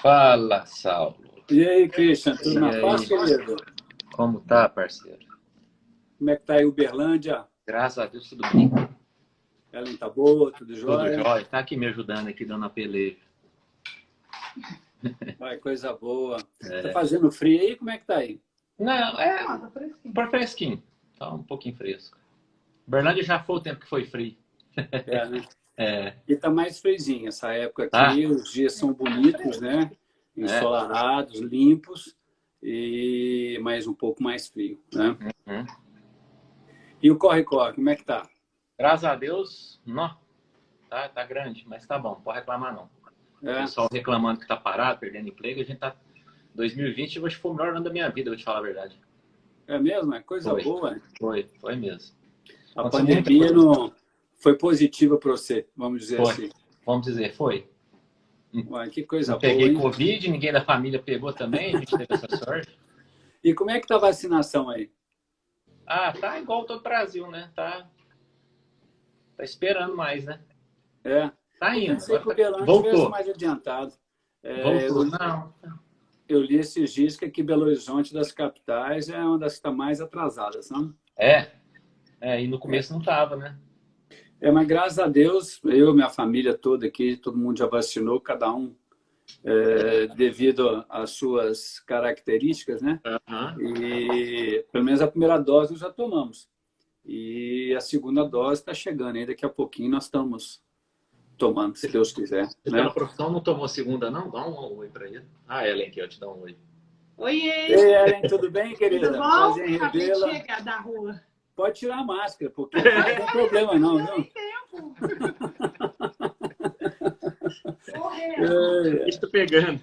Fala, Saulo. E aí, Christian, tudo E na paz, aí, querido? como tá, parceiro? Como é que tá aí Uberlândia? Graças a Deus, tudo bem. Ellen tá boa, tudo Tudo jóia? jóia. Tá aqui me ajudando aqui, dando a peleja. Vai, coisa boa. Tá É. fazendo frio aí? Como é que tá aí? Não, por fresquinho. Tá um pouquinho fresco. Berlândia já foi o tempo que foi frio. É, né? É. E tá mais friozinho. Essa época Ah, aqui, os dias são bonitos, né? é. Ensolarados, limpos, e mais um pouco mais frio, né? Hum. E o corre-corre, como é que tá? Graças a Deus, não. Tá grande, mas tá bom. Não pode reclamar, não. O É, pessoal reclamando que tá parado, perdendo emprego, a gente tá... 2020, eu acho que foi o melhor ano da minha vida, vou te falar a verdade. é mesmo? É coisa Foi, boa. foi mesmo. A Aconteceu muita pandemia coisa. não foi positiva para você, vamos dizer Foi. assim. Vamos dizer, foi. Ué, que Não coisa boa, peguei hein? Covid, ninguém da família pegou também, a gente teve essa sorte. E como é que tá a vacinação aí? Ah, tá igual todo o Brasil, né? Tá esperando mais, né? É, Tá eu indo, pensei agora que o Belândia tivesse voltou. mais adiantado. É, Voltou. Não. eu li esses dias que aqui Belo Horizonte, das capitais, é uma das que está mais atrasadas, não? É, e no começo não tava, né? É, mas graças a Deus, eu, minha família toda aqui, todo mundo já vacinou, cada um devido às suas características, né? Aham. E pelo menos a primeira dose nós já tomamos. E a segunda dose está chegando, aí daqui a pouquinho nós estamos tomando, se Deus quiser, Você pela né? profissão não tomou segunda, não? Dá um oi pra ele. Ah, Ellen aqui, ó, te dá um oi. Oiê, Ei, Ellen, tudo bem, tudo querida? bom? Prazer em Acabei de revê-la. chegar da rua. Pode tirar a máscara, porque aqui não tem problema não, viu? Tempo. Correndo. É, Estou pegando.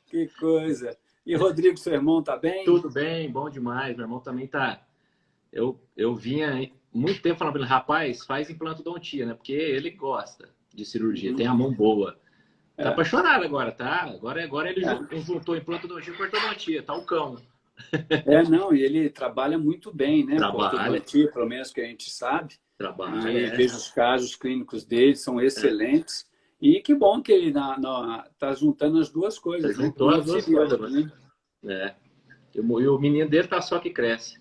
que coisa. E Rodrigo, seu irmão, tá bem? Tudo bem, bom demais. Meu irmão também tá. Eu vinha muito tempo falando pra ele, rapaz, faz implantodontia, né? Porque ele gosta de cirurgia, tem Uhum. a mão boa. Tá É, apaixonado agora, tá? Agora ele é. juntou implantodontia com ortodontia, tá o cão. Não, e ele trabalha muito bem, né, com Trabalha, ortodontia, pelo menos que a gente sabe. trabalha, E vejo os casos clínicos dele, são excelentes. E que bom que ele tá juntando as duas coisas, né? juntou Uma as duas auxilia a coisas outra, agora. né? É. E o menino dele tá só que cresce.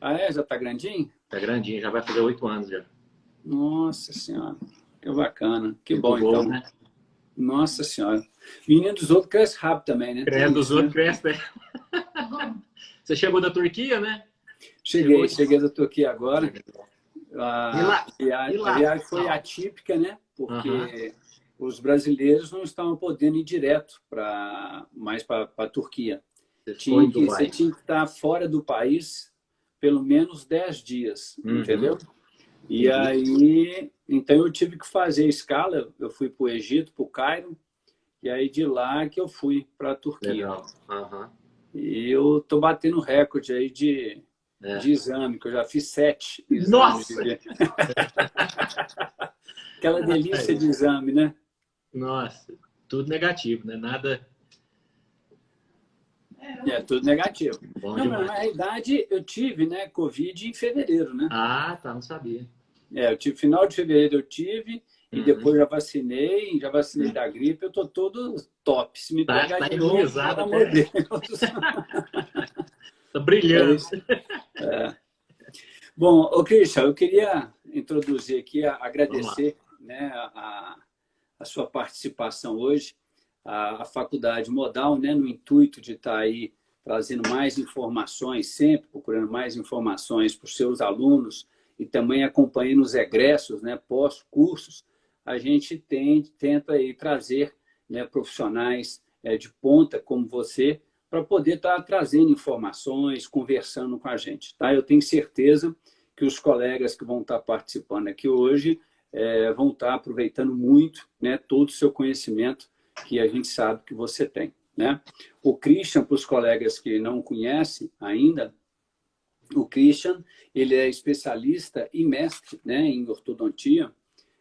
Ah, é? Já tá grandinho? Tá grandinho, já vai fazer 8 anos já. Nossa Senhora, que bacana. Que Tempo bom, voa, então. né? Nossa Senhora. Menino dos outros cresce rápido também, né? Cresce Tem dos isso, outros, né? cresce, né? Você chegou da Turquia, né? Chegou Cheguei da Turquia agora. E A lá? E a lá? viagem foi atípica, né? Aham. Porque os brasileiros não estavam podendo ir direto mais para a Turquia. Você ficou em Você Dubai. tinha que estar fora do país pelo menos 10 dias, Uhum. entendeu? E Entendi. aí, então eu tive que fazer escala. Eu fui para o Egito, para o Cairo, e aí de lá que eu fui para a Turquia. Legal. Aham. E eu estou batendo recorde aí É. de exame, que eu já fiz 7 exames. Nossa! Aquela delícia Ai, de exame, né? nossa, tudo negativo, né? Nada É, tudo negativo. bom Não, mas demais. na realidade eu tive, né, Covid em fevereiro, né? Ah, tá, não sabia. Eu tive final de fevereiro eu tive, e Uhum. depois já vacinei da gripe, eu tô todo top. Se me pegar Tá de novo, imunizado pelo amor até. de Deus. Tá É brilhando. isso. Bom, ô Christian, eu queria introduzir aqui, Vamos lá. agradecer, né, a sua participação hoje, a Faculdade Modal, né, no intuito de estar aí trazendo mais informações, sempre procurando mais informações para os seus alunos e também acompanhando os egressos, né, pós-cursos, a gente tenta aí trazer, né, profissionais de ponta como você para poder estar trazendo informações, conversando com a gente. Tá? Eu tenho certeza que os colegas que vão estar participando aqui hoje vão estar aproveitando muito, né, todo o seu conhecimento que a gente sabe que você tem. Né? O Christian, para os colegas que não conhecem ainda, o Christian ele é especialista e mestre, né, em ortodontia.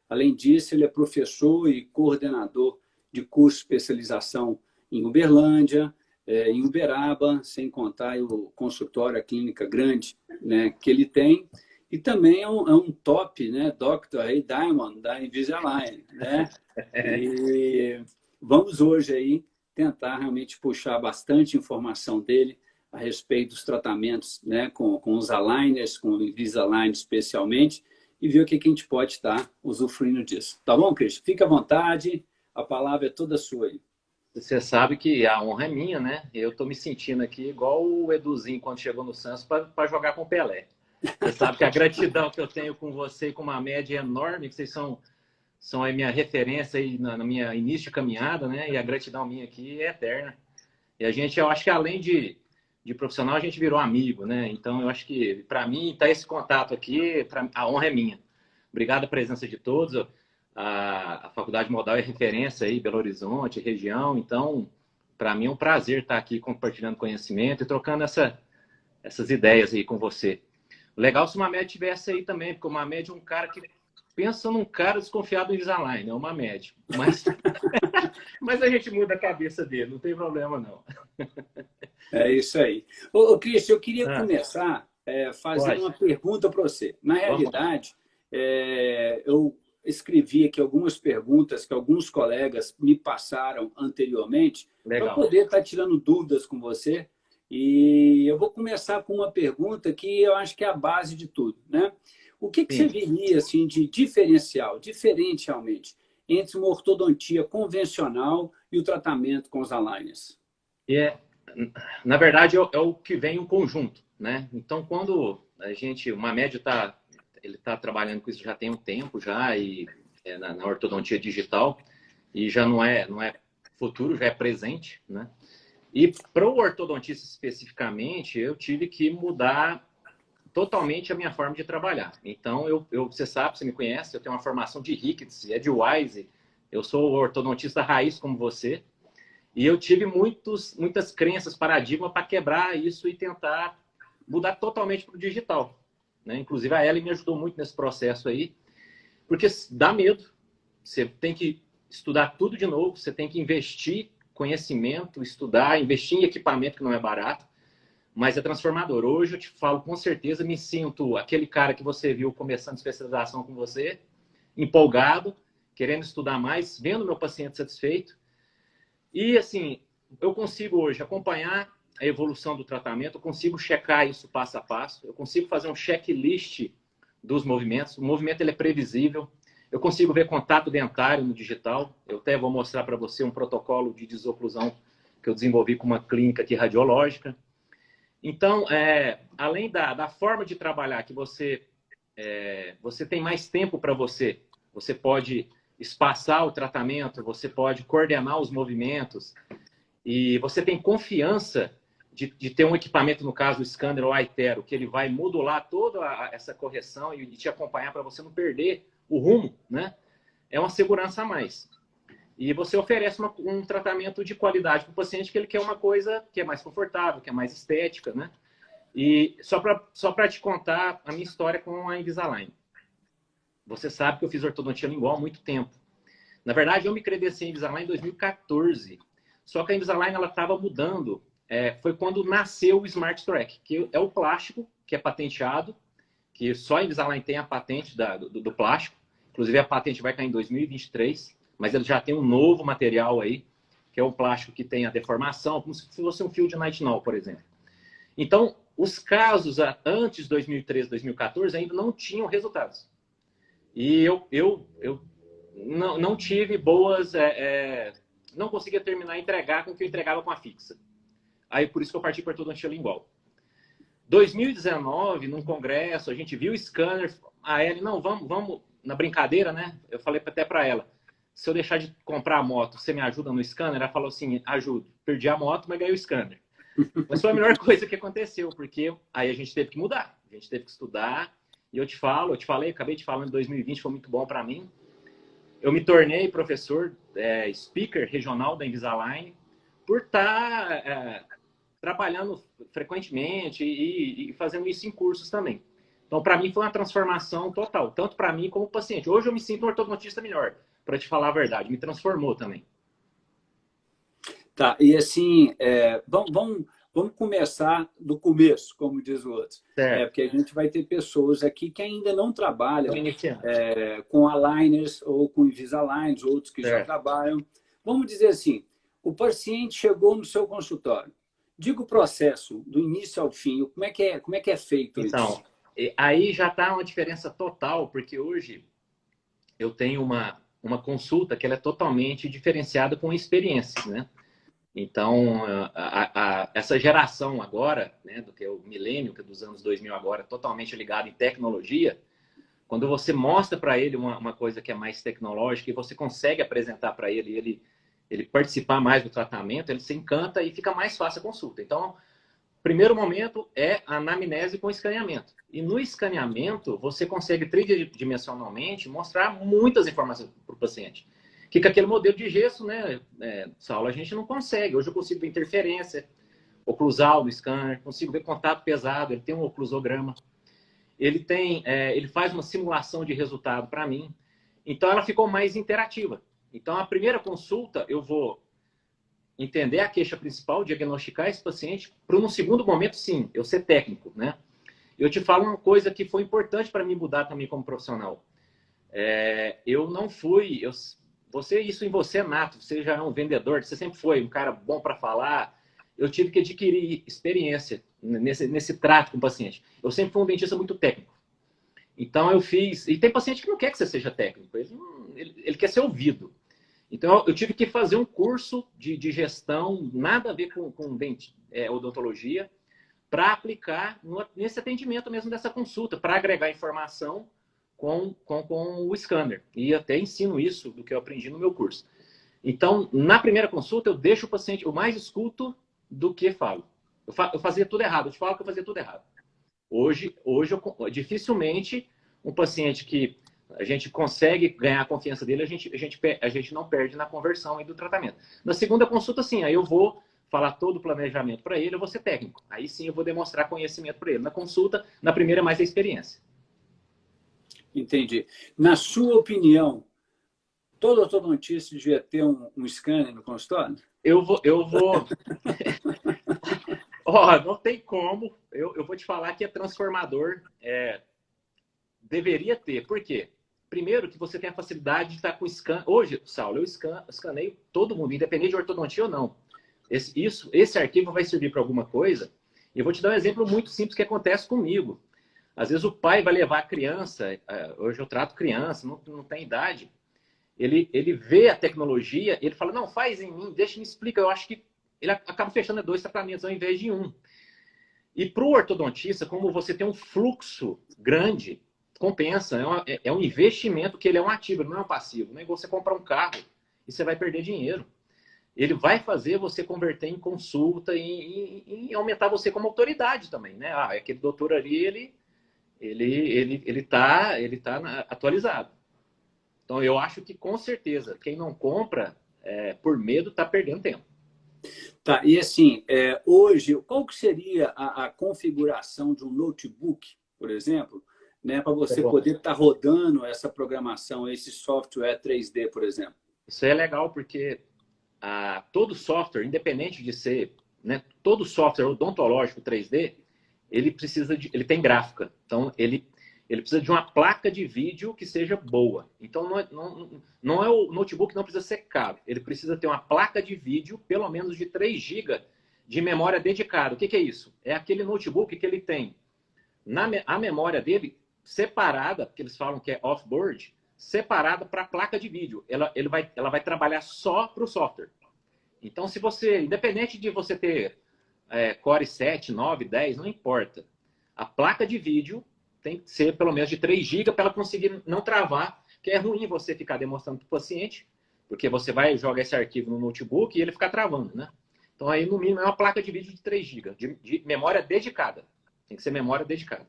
Além disso, ele é professor e coordenador de curso de especialização em Uberlândia, em Uberaba, sem contar o consultório, a clínica grande, né, que ele tem. E também é um top, né, Dr. Ray Diamond, da Invisalign, né? E vamos hoje aí tentar realmente puxar bastante informação dele a respeito dos tratamentos, né, com os aligners, com o Invisalign especialmente, e ver o que a gente pode estar usufruindo disso. Tá bom, Cristian? Fica à vontade, a palavra é toda sua aí. Você sabe que a honra é minha, né? Eu tô me sentindo aqui igual o Eduzinho quando chegou no Santos para jogar com o Pelé. Você sabe que a gratidão que eu tenho com você, com uma média enorme, que vocês são a minha referência aí na minha início de caminhada, né? E a gratidão minha aqui é eterna. E a gente, eu acho que além de profissional, a gente virou amigo, né? Então, eu acho que, para mim, tá esse contato aqui, a honra é minha. Obrigado a presença de todos. A Faculdade Modal é referência aí, Belo Horizonte, região. Então, para mim é um prazer estar aqui compartilhando conhecimento e trocando essas ideias aí com você. Legal se o Mamed tivesse aí também, porque o Mamed é um cara que pensa num cara desconfiado do Invisalign, é uma média. Mas a gente muda a cabeça dele, não tem problema não. É isso aí. Ô Cristian, eu queria começar fazendo uma pergunta para você. Na realidade, eu escrevi aqui algumas perguntas que alguns colegas me passaram anteriormente para poder estar tirando dúvidas com você. E eu vou começar com uma pergunta que eu acho que é a base de tudo, né? O que você veria assim, de diferencial, diferente realmente, entre uma ortodontia convencional e o tratamento com os aligners? Na verdade, é o que vem um conjunto, né? Então, quando o Mamed está trabalhando com isso já tem um tempo já, e na ortodontia digital, e já não é futuro, já é presente, né? E para o ortodontista especificamente, eu tive que mudar totalmente a minha forma de trabalhar. Então, você sabe, você me conhece, eu tenho uma formação de Ricketts, Edgewise, eu sou ortodontista raiz como você, e eu tive muitas crenças, paradigmas para quebrar isso e tentar mudar totalmente para o digital, né? Inclusive, a Ellen me ajudou muito nesse processo aí, porque dá medo, você tem que estudar tudo de novo, você tem que investir conhecimento, estudar, investir em equipamento que não é barato, mas é transformador. Hoje eu te falo com certeza, me sinto aquele cara que você viu começando especialização com você, empolgado, querendo estudar mais, vendo meu paciente satisfeito. E assim, eu consigo hoje acompanhar a evolução do tratamento, eu consigo checar isso passo a passo, eu consigo fazer um checklist dos movimentos, o movimento ele é previsível, eu consigo ver contato dentário no digital, eu até vou mostrar para você um protocolo de desoclusão que eu desenvolvi com uma clínica aqui radiológica. Então, além da forma de trabalhar, que você tem mais tempo para você pode espaçar o tratamento, você pode coordenar os movimentos, e você tem confiança de ter um equipamento, no caso o scanner ou o iTero, que ele vai modular toda essa correção e te acompanhar para você não perder o rumo, né? É uma segurança a mais. E você oferece um tratamento de qualidade para o paciente, que ele quer uma coisa que é mais confortável, que é mais estética, né? E só para te contar a minha história com a Invisalign. Você sabe que eu fiz ortodontia lingual há muito tempo. Na verdade, eu me credenciei em Invisalign em 2014. Só que a Invisalign estava mudando. Foi quando nasceu o Smart Track, que é o plástico, que é patenteado, que só a Invisalign tem a patente do plástico. Inclusive, a patente vai cair em 2023. Mas ele já tem um novo material aí, que é o plástico que tem a deformação, como se fosse um fio de nitinol, por exemplo. Então, os casos antes de 2013, 2014 ainda não tinham resultados. E eu não tive boas... não conseguia entregar com o que eu entregava com a fixa. Aí, por isso que eu parti para ortodontia lingual. 2019, num congresso, a gente viu o scanner, a Ellen, não, vamos na brincadeira, né? Eu falei até para ela, se eu deixar de comprar a moto, você me ajuda no scanner? Ela falou assim, ajudo. Perdi a moto, mas ganhei o scanner. Mas foi a melhor coisa que aconteceu, porque aí a gente teve que mudar. A gente teve que estudar. E eu acabei de falar, em 2020 foi muito bom para mim. Eu me tornei professor, speaker regional da Invisalign, por estar trabalhando frequentemente e fazendo isso em cursos também. Então, para mim, foi uma transformação total, tanto para mim como paciente. Hoje eu me sinto um ortodontista melhor, para te falar a verdade. Me transformou também. Tá, e assim, vamos começar do começo, como diz o outro. Porque a gente vai ter pessoas aqui que ainda não trabalham com aligners ou com Invisaligns, outros que já trabalham. Vamos dizer assim, o paciente chegou no seu consultório. Diga o processo, do início ao fim, como é que é feito Então, isso? aí já está uma diferença total, porque hoje eu tenho uma consulta que ela é totalmente diferenciada com experiências, né? Então, essa geração agora, né, do que é o milênio, que é dos anos 2000 agora, totalmente ligado em tecnologia, quando você mostra para ele uma coisa que é mais tecnológica e você consegue apresentar para ele participar mais do tratamento, ele se encanta e fica mais fácil a consulta. Então, primeiro momento é a anamnese com escaneamento. E no escaneamento, você consegue tridimensionalmente mostrar muitas informações para o paciente. Que com aquele modelo de gesso, né, Saulo, a gente não consegue. Hoje eu consigo ver interferência oclusal do scanner, consigo ver contato pesado, ele tem um oclusograma, ele faz uma simulação de resultado para mim. Então, ela ficou mais interativa. Então, a primeira consulta, eu vou entender a queixa principal, diagnosticar esse paciente, para no segundo momento, sim, eu ser técnico, né? Eu te falo uma coisa que foi importante para mim mudar também como profissional. Eu não fui... isso em você é nato, você já é um vendedor, você sempre foi um cara bom para falar. Eu tive que adquirir experiência nesse trato com o paciente. Eu sempre fui um dentista muito técnico. Então, eu fiz... E tem paciente que não quer que você seja técnico, ele quer ser ouvido. Então, eu tive que fazer um curso de gestão, nada a ver com odontologia, para aplicar nesse atendimento mesmo dessa consulta, para agregar informação com o scanner. E até ensino isso do que eu aprendi no meu curso. Então, na primeira consulta, eu deixo o paciente, eu mais escuto do que falo. Eu fazia tudo errado, eu te falo que eu fazia tudo errado. Hoje dificilmente um paciente que a gente consegue ganhar a confiança dele, a gente não perde na conversão aí do tratamento. Na segunda consulta, sim, aí eu vou falar todo o planejamento para ele, eu vou ser técnico. Aí sim eu vou demonstrar conhecimento para ele. Na consulta, na primeira é mais a experiência. Entendi. Na sua opinião, todo ortodontista devia ter um scanner no consultório? Eu vou... Não tem como. Eu vou te falar que é transformador. Deveria ter. Por quê? Primeiro, que você tem a facilidade de estar com scan. Hoje, Saulo, eu escaneio todo mundo, independente de ortodontia ou não. Esse arquivo vai servir para alguma coisa. E eu vou te dar um exemplo muito simples que acontece comigo. Às vezes o pai vai levar a criança, hoje eu trato criança, não tem idade. Ele vê a tecnologia, ele fala, não, faz em mim, deixa me explica. Eu acho que ele acaba fechando 2 tratamentos ao invés de 1. E para o ortodontista, como você tem um fluxo grande, compensa. É um investimento que ele é um ativo, não é um passivo. Não é igual você comprar um carro e você vai perder dinheiro. Ele vai fazer você converter em consulta e aumentar você como autoridade também, né? Aquele doutor ali, ele tá atualizado. Então, eu acho que, com certeza, quem não compra por medo está perdendo tempo. Tá, e assim, hoje, qual que seria a configuração de um notebook, por exemplo, né, para você poder estar rodando essa programação, esse software 3D, por exemplo? Isso é legal porque todo software, independente de ser, né, todo software odontológico 3D, ele tem gráfica. Então, ele precisa de uma placa de vídeo que seja boa. Então, não é o notebook, não precisa ser caro. Ele precisa ter uma placa de vídeo, pelo menos de 3 GB de memória dedicada. O que é isso? É aquele notebook que ele tem a memória dele separada, que eles falam que é off-board, separada para a placa de vídeo. Ela vai trabalhar só para o software. Então, se você, independente de você ter Core 7, 9, 10, não importa. A placa de vídeo tem que ser pelo menos de 3 GB para ela conseguir não travar, que é ruim você ficar demonstrando para o paciente, porque você vai jogar esse arquivo no notebook e ele ficar travando, né? Então, aí, no mínimo, é uma placa de vídeo de 3 GB, de memória dedicada. Tem que ser memória dedicada.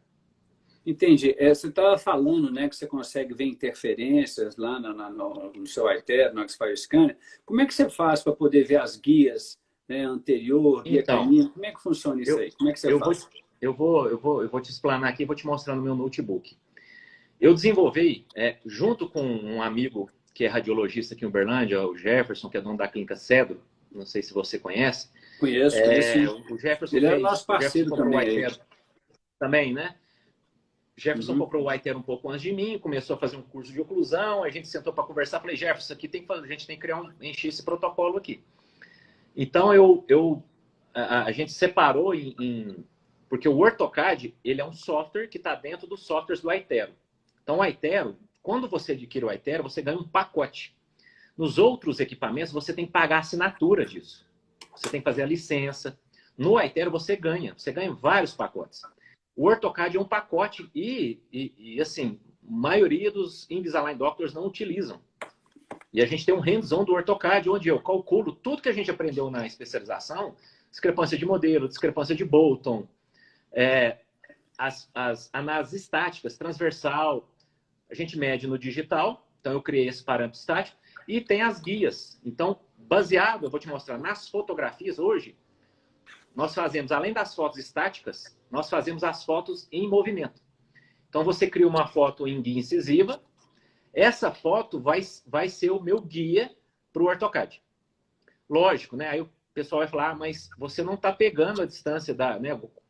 Entendi. Você estava falando, né, que você consegue ver interferências lá no seu iTero, no Xfire Scanner. Como é que você faz para poder ver as guias, né, anterior, guia canina? Como é que funciona isso aí? Como é que você faz? Eu vou te explanar aqui, vou te mostrar no meu notebook. Eu desenvolvi, junto com um amigo que é radiologista aqui em Uberlândia, o Jefferson, que é dono da clínica Cedro, não sei se você conhece. Conheço. O Jefferson Ele é o nosso parceiro também. Também, né? Jefferson comprou o Aitero um pouco antes de mim, começou a fazer um curso de oclusão, a gente sentou para conversar, falei, Jefferson, aqui a gente tem que encher esse protocolo aqui. Então, a gente separou porque o AutoCAD, ele é um software que está dentro dos softwares do Aitero. Então, o Aitero, quando você adquire o Aitero, você ganha um pacote. Nos outros equipamentos, você tem que pagar a assinatura disso. Você tem que fazer a licença. No Aitero, você ganha vários pacotes. O AutoCAD é um pacote e assim, a maioria dos Invisalign Doctors não utilizam. E a gente tem um hands-on do AutoCAD, onde eu calculo tudo que a gente aprendeu na especialização, discrepância de modelo, discrepância de Bolton, as análises estáticas, transversal, a gente mede no digital, então eu criei esse parâmetro estático, e tem as guias. Então, baseado, eu vou te mostrar, nas fotografias hoje, nós fazemos, além das fotos estáticas, nós fazemos as fotos em movimento. Então, você cria uma foto em guia incisiva, essa foto vai ser o meu guia para o AutoCAD. Lógico, né? Aí o pessoal vai falar, mas você não está pegando a distância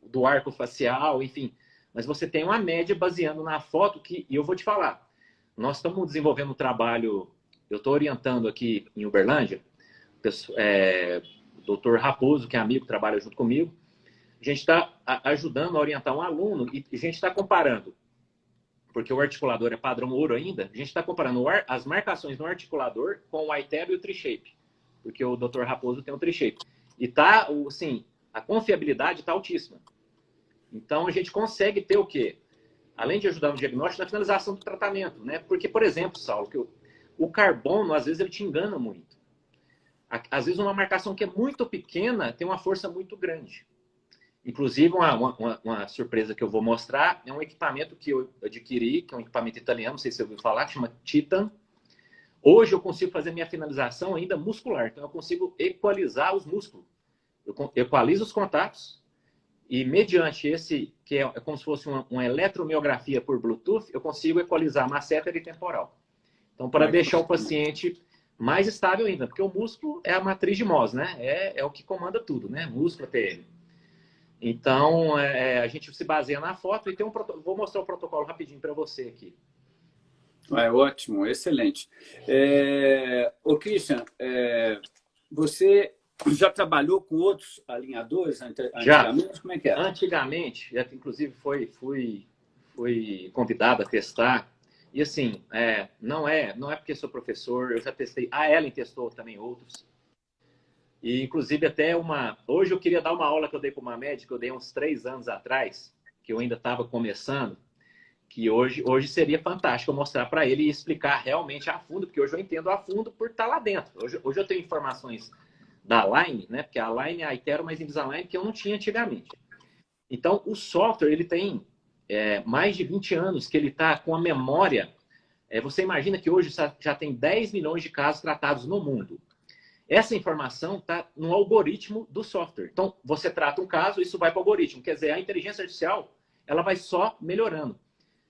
do arco facial, enfim. Mas você tem uma média baseando na foto e eu vou te falar. Nós estamos desenvolvendo um trabalho, eu estou orientando aqui em Uberlândia, o Dr. Raposo, que é amigo, trabalha junto comigo. A gente está ajudando a orientar um aluno e a gente está comparando, porque o articulador é padrão ouro ainda, a gente está comparando as marcações no articulador com o Aitero e o Tri-Shape, porque o Dr. Raposo tem o Tri-Shape. E tá, assim, a confiabilidade está altíssima. Então, a gente consegue ter o quê? Além de ajudar no diagnóstico, na finalização do tratamento, né? Porque, por exemplo, Saulo, que o carbono, às vezes, ele te engana muito. Às vezes, uma marcação que é muito pequena tem uma força muito grande. Inclusive, uma surpresa que eu vou mostrar é um equipamento que eu adquiri, que é um equipamento italiano, não sei se você ouviu falar, que chama Titan. Hoje eu consigo fazer minha finalização ainda muscular, então eu consigo equalizar os músculos. Eu equalizo os contatos e, mediante esse, que é como se fosse uma eletromiografia por Bluetooth, eu consigo equalizar masseter e temporal. Então, para deixar o paciente mais estável ainda, porque o músculo é a matriz de Mohs, né? É o que comanda tudo, né? Músculo, TM. Então, a gente se baseia na foto e vou mostrar o protocolo rapidinho para você aqui. Ótimo, excelente. Ô, Christian, você já trabalhou com outros alinhadores antigamente? Já. Como é que era? Antigamente, inclusive fui convidado a testar. E assim, não é porque sou professor, eu já testei. A Ellen testou também outros. E, inclusive, hoje eu queria dar uma aula que eu dei para uma médica, eu dei uns 3 anos atrás, que eu ainda estava começando, que hoje seria fantástico eu mostrar para ele e explicar realmente a fundo, porque hoje eu entendo a fundo por estar lá dentro. Hoje eu tenho informações da Align, né? Porque a Align é a Aitero mais Invisalign, que eu não tinha antigamente. Então, o software, ele tem mais de 20 anos que ele está com a memória. Você imagina que hoje já tem 10 milhões de casos tratados no mundo. Essa informação está no algoritmo do software. Então, você trata um caso, isso vai para o algoritmo. Quer dizer, a inteligência artificial, ela vai só melhorando.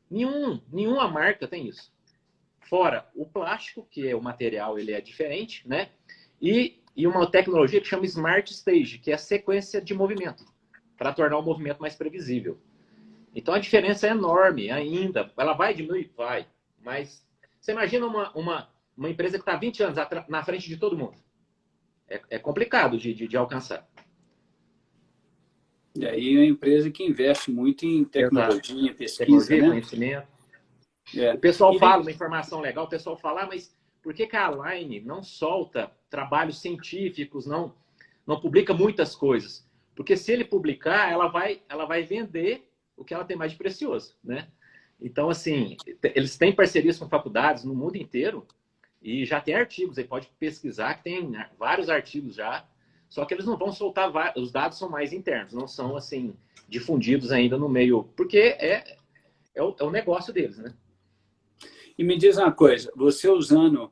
Nenhuma marca tem isso. Fora o plástico, que é o material, ele é diferente, né? E uma tecnologia que chama Smart Stage, que é a sequência de movimento, para tornar o movimento mais previsível. Então, a diferença é enorme ainda. Ela vai diminuir? Vai. Mas você imagina uma empresa que está 20 anos na frente de todo mundo. É complicado de alcançar. E aí é uma empresa que investe muito em tecnologia, pesquisa, tecnologia, né? Conhecimento. O pessoal fala, uma informação legal, o pessoal fala, mas por que a Align não solta trabalhos científicos, não publica muitas coisas? Porque se ele publicar, ela vai vender o que ela tem mais de precioso, né? Então, assim, eles têm parcerias com faculdades no mundo inteiro e já tem artigos, aí pode pesquisar que tem vários artigos já, só que eles não vão soltar, os dados são mais internos, não são, assim, difundidos ainda no meio, porque é o negócio deles, né? E me diz uma coisa, você usando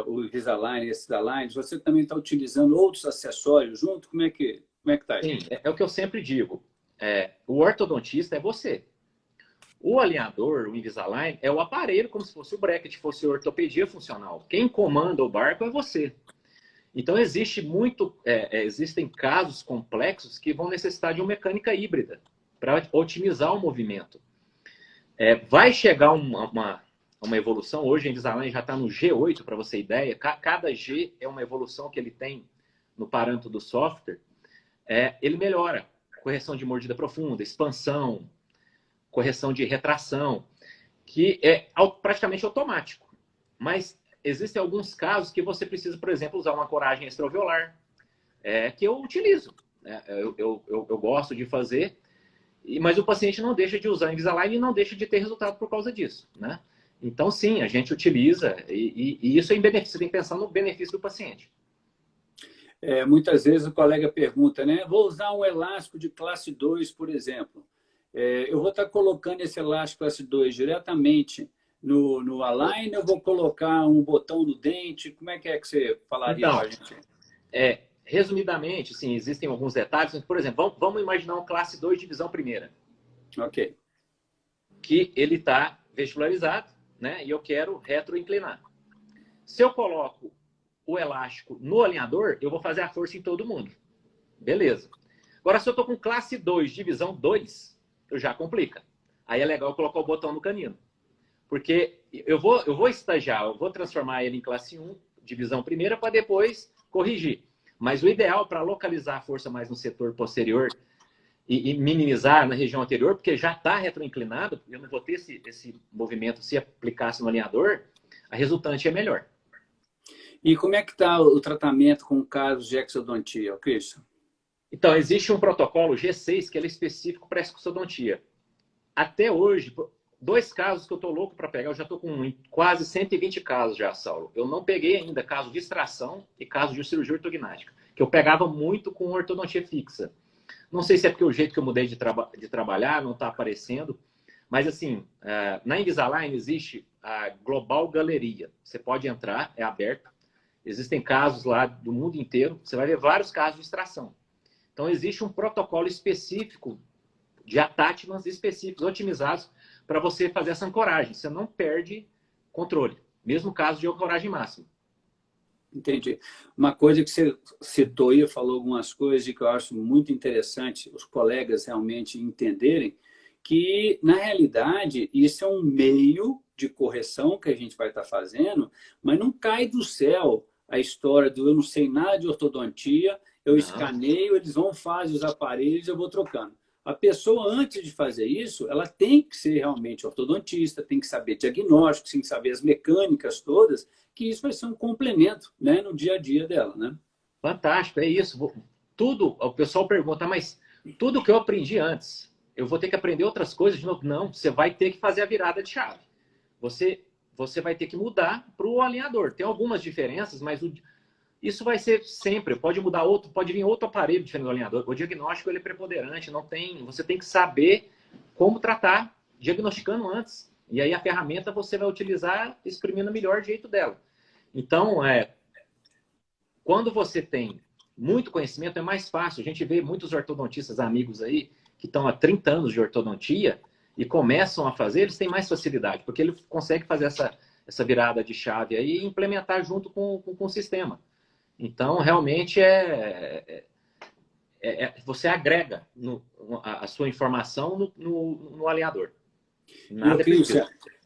o Invisalign, esses Aligns, você também está utilizando outros acessórios junto? Como é que está? Sim, é o que eu sempre digo, o ortodontista é você. O alinhador, o Invisalign, é o aparelho, como se fosse o bracket, fosse a ortopedia funcional. Quem comanda o barco é você. Então, existem casos complexos que vão necessitar de uma mecânica híbrida para otimizar o movimento. Vai chegar uma evolução. Hoje a Invisalign já está no G8, para você ter ideia. Cada G é uma evolução que ele tem no parâmetro do software. Ele melhora correção de mordida profunda, expansão, correção de retração, que é praticamente automático. Mas existem alguns casos que você precisa, por exemplo, usar uma coragem extraoveolar, que eu utilizo. Eu gosto de fazer, mas o paciente não deixa de usar Invisalign e não deixa de ter resultado por causa disso, né? Então, sim, a gente utiliza, e isso é em benefício, você tem que pensar no benefício do paciente. Muitas vezes o colega pergunta, né? Vou usar um elástico de classe 2, por exemplo. Eu vou estar colocando esse elástico classe 2 diretamente no align, eu vou colocar um botão no dente? Como é que você falaria para a gente? Resumidamente, sim, existem alguns detalhes. Por exemplo, vamos imaginar um classe 2 divisão primeira. Ok. Que ele está vestibularizado, né? E eu quero retroinclinar. Se eu coloco o elástico no alinhador, eu vou fazer a força em todo mundo. Beleza. Agora, se eu estou com classe 2, divisão 2, eu já complica. Aí é legal eu colocar o botão no canino. Porque eu vou estagiar, eu vou transformar ele em classe 1, divisão primeira, para depois corrigir. Mas o ideal para localizar a força mais no setor posterior e minimizar na região anterior, porque já está retroinclinado, eu não vou ter esse movimento se aplicasse no alinhador, a resultante é melhor. E como é que está o tratamento com casos de exodontia, Christian? Então, existe um protocolo G6 que ele é específico para exodontia. Até hoje, 2 casos que eu estou louco para pegar, eu já estou com quase 120 casos já, Saulo. Eu não peguei ainda caso de extração e caso de cirurgia ortognática, que eu pegava muito com ortodontia fixa. Não sei se é porque o jeito que eu mudei de trabalhar não está aparecendo, mas assim, na Invisalign existe a Global Galeria. Você pode entrar, é aberto. Existem casos lá do mundo inteiro, você vai ver vários casos de extração. Então, existe um protocolo específico de attachments específicos, otimizados, para você fazer essa ancoragem. Você não perde controle, mesmo caso de ancoragem máxima. Entendi. Uma coisa que você citou e falou algumas coisas que eu acho muito interessante os colegas realmente entenderem, que, na realidade, isso é um meio de correção que a gente vai estar fazendo, mas não cai do céu a história do eu não sei nada de ortodontia, eu escaneio, eles vão fazer os aparelhos, eu vou trocando. A pessoa, antes de fazer isso, ela tem que ser realmente ortodontista, tem que saber diagnóstico, tem que saber as mecânicas todas, que isso vai ser um complemento, né, no dia a dia dela, né? Fantástico, é isso. Tudo, o pessoal pergunta, mas tudo que eu aprendi antes, eu vou ter que aprender outras coisas de novo? Não, você vai ter que fazer a virada de chave. Você vai ter que mudar para o alinhador. Tem algumas diferenças, mas isso vai ser sempre. Pode mudar pode vir outro aparelho diferente do alinhador. O diagnóstico ele é preponderante, você tem que saber como tratar, diagnosticando antes. E aí a ferramenta você vai utilizar exprimindo o melhor jeito dela. Então, quando você tem muito conhecimento, é mais fácil. A gente vê muitos ortodontistas amigos aí que estão há 30 anos de ortodontia e começam a fazer, eles têm mais facilidade, porque ele consegue fazer essa virada de chave aí e implementar junto com o sistema. Então, realmente, você agrega a sua informação no alinhador. Nada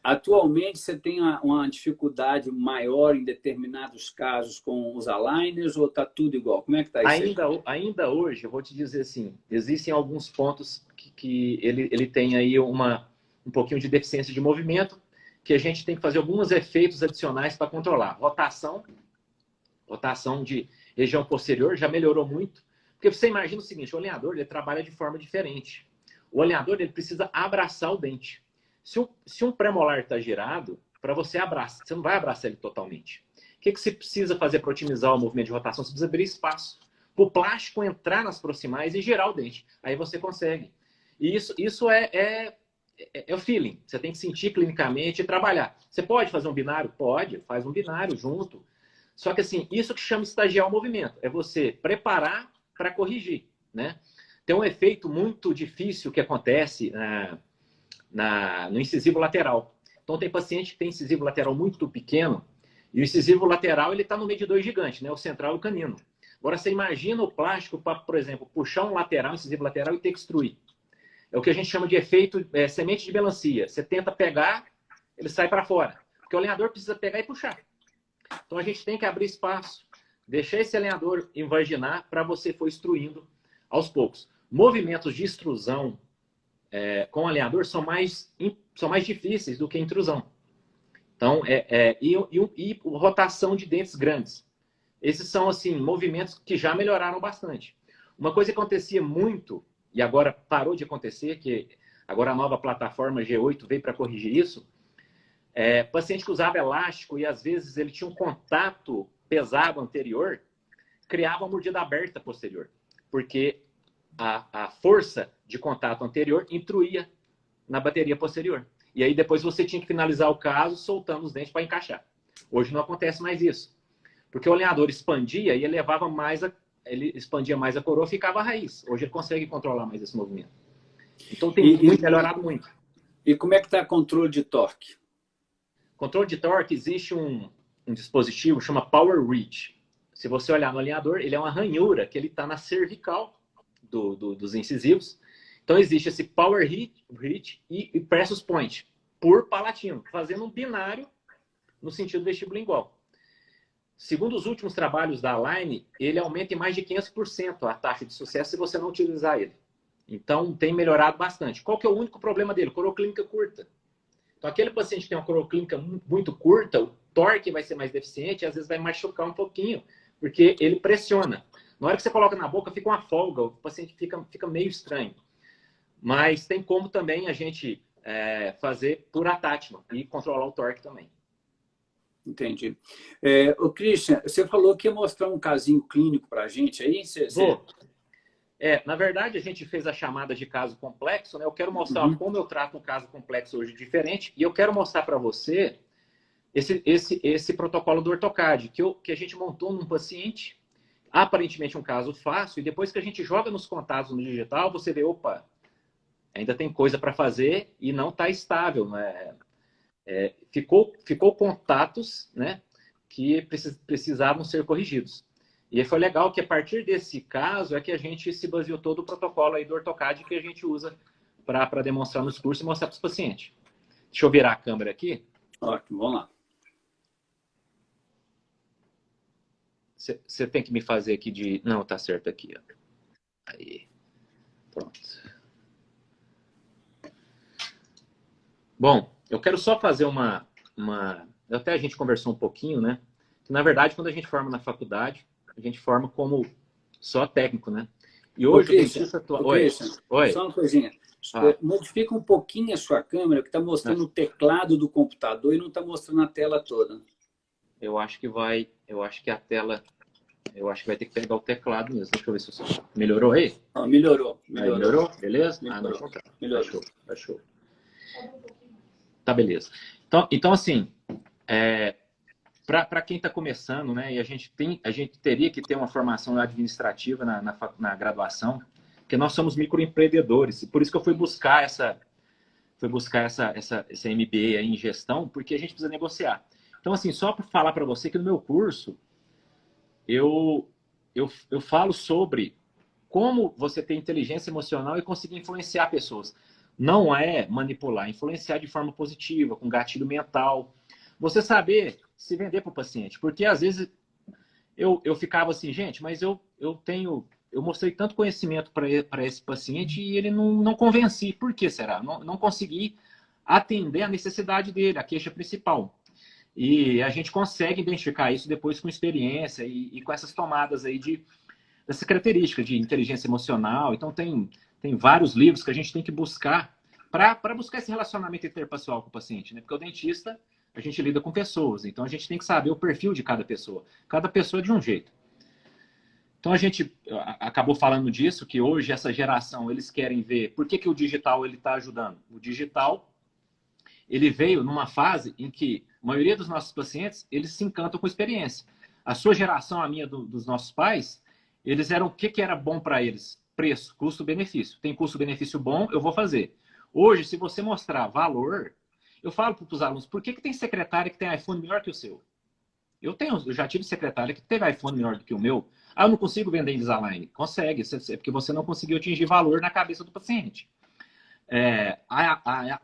atualmente, você tem uma dificuldade maior em determinados casos com os aligners ou está tudo igual? Como é que está isso? Ainda hoje, eu vou te dizer assim, existem alguns pontos que ele tem aí um pouquinho de deficiência de movimento, que a gente tem que fazer alguns efeitos adicionais para controlar. Rotação de região posterior já melhorou muito. Porque você imagina o seguinte, o alinhador ele trabalha de forma diferente. O alinhador ele precisa abraçar o dente. Se um premolar está girado, para você abraçar, você não vai abraçar ele totalmente. O que você precisa fazer para otimizar o movimento de rotação? Você precisa abrir espaço para o plástico entrar nas proximais e girar o dente. Aí você consegue. E isso é o feeling. Você tem que sentir clinicamente e trabalhar. Você pode fazer um binário? Pode, faz um binário junto. Só que assim, isso que chama estagiar o movimento. É você preparar para corrigir, né? Tem um efeito muito difícil que acontece no incisivo lateral. Então, tem paciente que tem incisivo lateral muito pequeno e o incisivo lateral ele está no medidor gigante, né? O central e o canino. Agora, você imagina o plástico para, por exemplo, puxar um lateral, incisivo lateral e ter que extruir. é o que a gente chama de efeito semente de melancia. Você tenta pegar, ele sai para fora. Porque o alinhador precisa pegar e puxar. Então a gente tem que abrir espaço, deixar esse alinhador invaginar para você for extruindo aos poucos. Movimentos de extrusão com alinhador são mais difíceis do que intrusão. Então, e rotação de dentes grandes. Esses são, assim, movimentos que já melhoraram bastante. Uma coisa que acontecia muito, e agora parou de acontecer, que agora a nova plataforma G8 veio para corrigir isso, paciente que usava elástico e às vezes ele tinha um contato pesado anterior, criava uma mordida aberta posterior. Porque a força de contato anterior intruía na bateria posterior. E aí depois você tinha que finalizar o caso soltando os dentes para encaixar. Hoje não acontece mais isso. Porque o alinhador expandia e ele expandia mais a coroa e ficava a raiz. Hoje ele consegue controlar mais esse movimento. Então tem melhorado muito. E como é que está o controle de torque? Controle de torque, existe um dispositivo que chama Power Reach. Se você olhar no alinhador, ele é uma ranhura que ele está na cervical dos incisivos. Então existe esse Power Reach e Precious Point por palatino, fazendo um binário no sentido vestibulingual. Segundo os últimos trabalhos da Align, ele aumenta em mais de 500% a taxa de sucesso se você não utilizar ele. Então tem melhorado bastante. Qual que é o único problema dele? Coroa clínica curta. Então aquele paciente que tem uma coroa clínica muito curta, o torque vai ser mais deficiente e às vezes vai machucar um pouquinho, porque ele pressiona. Na hora que você coloca na boca, fica uma folga, o paciente fica meio estranho. Mas tem como também a gente fazer por attachment e controlar o torque também. Entendi. O Christian, você falou que ia mostrar um casinho clínico para a gente aí? Na verdade, a gente fez a chamada de caso complexo, né? Eu quero mostrar como eu trato um caso complexo hoje diferente e eu quero mostrar para você esse protocolo do Ortocad, que a gente montou num paciente, aparentemente um caso fácil, e depois que a gente joga nos contatos no digital, você vê, opa, ainda tem coisa para fazer e não está estável, né? Ficou contatos, né, que precisavam ser corrigidos. E aí foi legal que a partir desse caso é que a gente se baseou todo o protocolo aí do Ortocad que a gente usa para demonstrar nos cursos e mostrar para os pacientes. Deixa eu virar a câmera aqui. Ótimo, vamos lá. Você tem que me fazer aqui de... Não, tá certo aqui. Ó. Aí. Pronto. Bom, eu quero só fazer uma... Até a gente conversou um pouquinho, né? Que, na verdade, quando a gente forma na faculdade, a gente forma como só técnico, né? E hoje o dentista atual... Oi. Só uma coisinha. Modifica um pouquinho a sua câmera, que está mostrando o teclado do computador e não está mostrando a tela toda. Eu acho que vai ter que pegar o teclado mesmo. Deixa eu ver se você... Melhorou aí? Melhorou. Melhorou? Beleza? Melhorou. Não, tá. Melhorou. Tá show. Tá, beleza. Então assim, para quem está começando, né, e a gente teria que ter uma formação administrativa na graduação, porque nós somos microempreendedores, e por isso que eu fui buscar essa MBA aí em gestão, porque a gente precisa negociar. Então, assim, só para falar para você que no meu curso, eu falo sobre como você ter inteligência emocional e conseguir influenciar pessoas. Não é manipular, influenciar de forma positiva, com gatilho mental. Você saber se vender para o paciente. Porque, às vezes, eu ficava assim, gente, mas eu mostrei tanto conhecimento para esse paciente e ele não convenci. Por que será? Não consegui atender a necessidade dele, a queixa principal. E a gente consegue identificar isso depois com experiência e com essas tomadas aí dessa característica de inteligência emocional. Então, tem vários livros que a gente tem que buscar para buscar esse relacionamento interpessoal com o paciente, né? Porque o dentista, a gente lida com pessoas, então a gente tem que saber o perfil de cada pessoa. Cada pessoa é de um jeito. Então a gente acabou falando disso, que hoje essa geração, eles querem ver por que o digital está ajudando. O digital, ele veio numa fase em que a maioria dos nossos pacientes, eles se encantam com a experiência. A sua geração, a minha, dos nossos pais, eles eram o que era bom para eles? Preço, custo-benefício. Tem custo-benefício bom, eu vou fazer. Hoje, se você mostrar valor, eu falo para os alunos, por que tem secretária que tem iPhone melhor que o seu? Eu já tive secretária que teve iPhone melhor do que o meu. Eu não consigo vender Invisalign. Consegue, é porque você não conseguiu atingir valor na cabeça do paciente.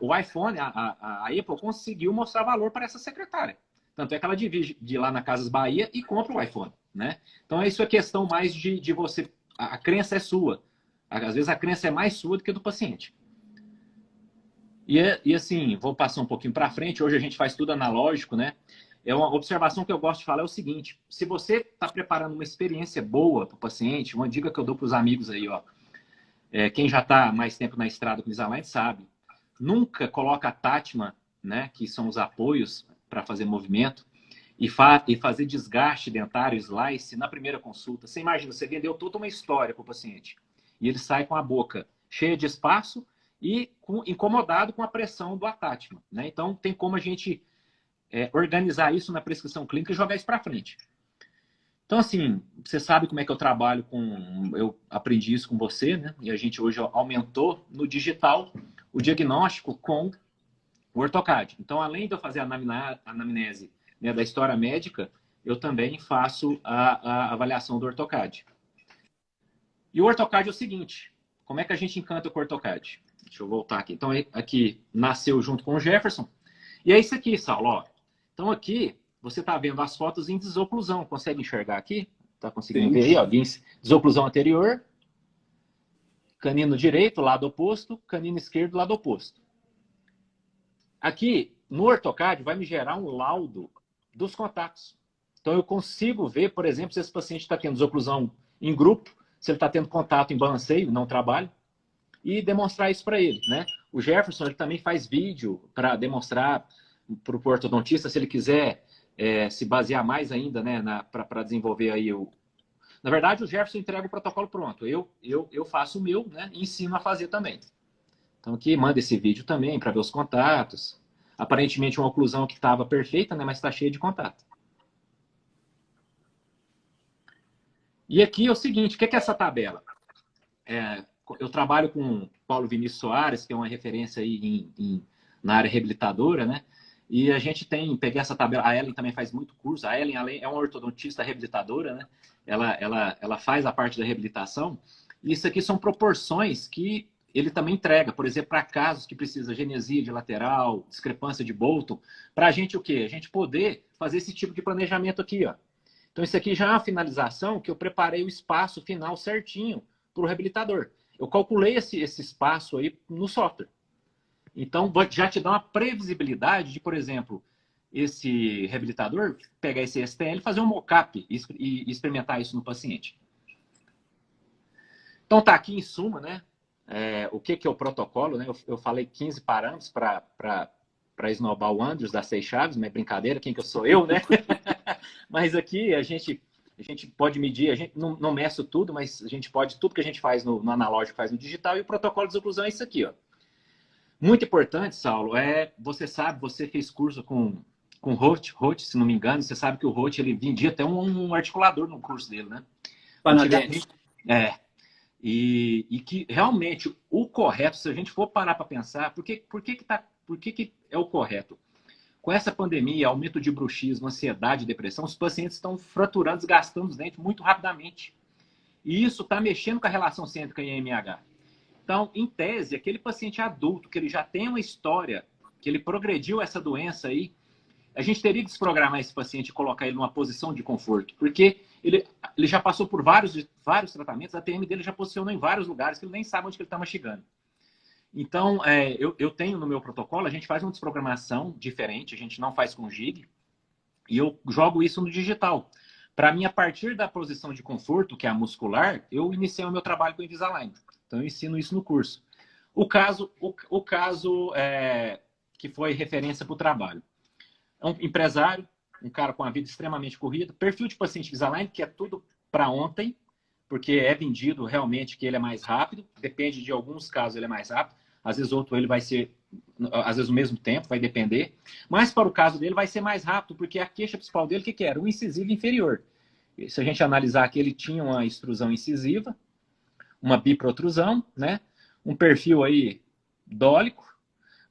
o iPhone, a Apple conseguiu mostrar valor para essa secretária. Tanto é que ela divide lá na Casas Bahia e compra o iPhone, né? Então, isso é questão mais de você... A crença é sua. Às vezes, a crença é mais sua do que do paciente. E assim, vou passar um pouquinho para frente. Hoje a gente faz tudo analógico, né? É uma observação que eu gosto de falar é o seguinte. Se você está preparando uma experiência boa para o paciente, uma dica que eu dou para os amigos aí, ó. Quem já está mais tempo na estrada com Invisalign sabe. Nunca coloca a Tatma, né? Que são os apoios para fazer movimento. E fazer desgaste dentário, slice, na primeira consulta. Você imagina, você vendeu toda uma história para o paciente. E ele sai com a boca cheia de espaço e incomodado com a pressão do Atatma, né? Então, tem como a gente organizar isso na prescrição clínica e jogar isso para frente. Então, assim, você sabe como é que eu trabalho com... Eu aprendi isso com você, né? E a gente hoje aumentou no digital o diagnóstico com o Ortocad. Então, além de eu fazer a anamnese, né, da história médica, eu também faço a avaliação do Ortocad. E o Ortocad é o seguinte, como é que a gente encanta com o Ortocad? Deixa eu voltar aqui. Então, aqui nasceu junto com o Jefferson. E é isso aqui, Saulo, ó. Então, aqui, você está vendo as fotos em desoclusão. Consegue enxergar aqui? Está conseguindo ver aí, ó? Desoclusão anterior, canino direito, lado oposto, canino esquerdo, lado oposto. Aqui, no Ortocad, vai me gerar um laudo dos contatos. Então, eu consigo ver, por exemplo, se esse paciente está tendo desoclusão em grupo, se ele está tendo contato em balanceio, não trabalho, e demonstrar isso para ele, né? O Jefferson, ele também faz vídeo para demonstrar para o ortodontista, se ele quiser se basear mais ainda, né, para desenvolver aí o... Na verdade, o Jefferson entrega o protocolo pronto. Eu faço o meu, né, e ensino a fazer também. Então, aqui manda esse vídeo também para ver os contatos. Aparentemente, uma oclusão que estava perfeita, né, mas está cheia de contato. E aqui é o seguinte, o que é essa tabela? Eu trabalho com Paulo Vinícius Soares, que é uma referência aí na área reabilitadora, né? E a gente peguei essa tabela, a Ellen também faz muito curso, a Ellen é uma ortodontista reabilitadora, né? Ela faz a parte da reabilitação, e isso aqui são proporções que ele também entrega, por exemplo, para casos que precisa genesia de lateral, discrepância de Bolton, para a gente o quê? A gente poder fazer esse tipo de planejamento aqui, ó. Então isso aqui já é uma finalização que eu preparei o espaço final certinho para o reabilitador. Eu calculei esse espaço aí no software. Então, já te dá uma previsibilidade de, por exemplo, esse reabilitador pegar esse STL, fazer um mock-up e experimentar isso no paciente. Então, tá aqui em suma, né? O que é o protocolo, né? Eu falei 15 parâmetros para esnobar o Andrews das 6 chaves, não é brincadeira, quem que eu sou eu, né? Mas aqui a gente pode medir, a gente não meço tudo, mas a gente pode, tudo que a gente faz no analógico faz no digital, e o protocolo de desoclusão é isso aqui, ó. Muito importante, Saulo, você sabe, você fez curso com Roth, se não me engano, você sabe que o Roth, ele vendia até um articulador no curso dele, né? Panadente. E que realmente o correto, se a gente for parar para pensar, por que é o correto? Com essa pandemia, aumento de bruxismo, ansiedade, depressão, os pacientes estão fraturando, desgastando os dentes muito rapidamente. E isso está mexendo com a relação cêntrica em AMH. Então, em tese, aquele paciente adulto, que ele já tem uma história, que ele progrediu essa doença aí, a gente teria que desprogramar esse paciente e colocar ele numa posição de conforto, porque ele já passou por vários tratamentos, a TM dele já posicionou em vários lugares que ele nem sabe onde que ele está mastigando. Então, eu tenho no meu protocolo, a gente faz uma desprogramação diferente, a gente não faz com gig, e eu jogo isso no digital. Para mim, a partir da posição de conforto, que é a muscular, eu iniciei o meu trabalho com Invisalign. Então, eu ensino isso no curso. O caso que foi referência para o trabalho. É um empresário, um cara com a vida extremamente corrida, perfil de paciente Invisalign, que é tudo para ontem, porque é vendido realmente que ele é mais rápido, depende de alguns casos ele é mais rápido, às vezes outro ele vai ser, às vezes o mesmo tempo, vai depender, mas para o caso dele vai ser mais rápido, porque a queixa principal dele, o que era? O incisivo inferior. Se a gente analisar aqui, ele tinha uma extrusão incisiva, uma biprotrusão, né? Um perfil aí dólico,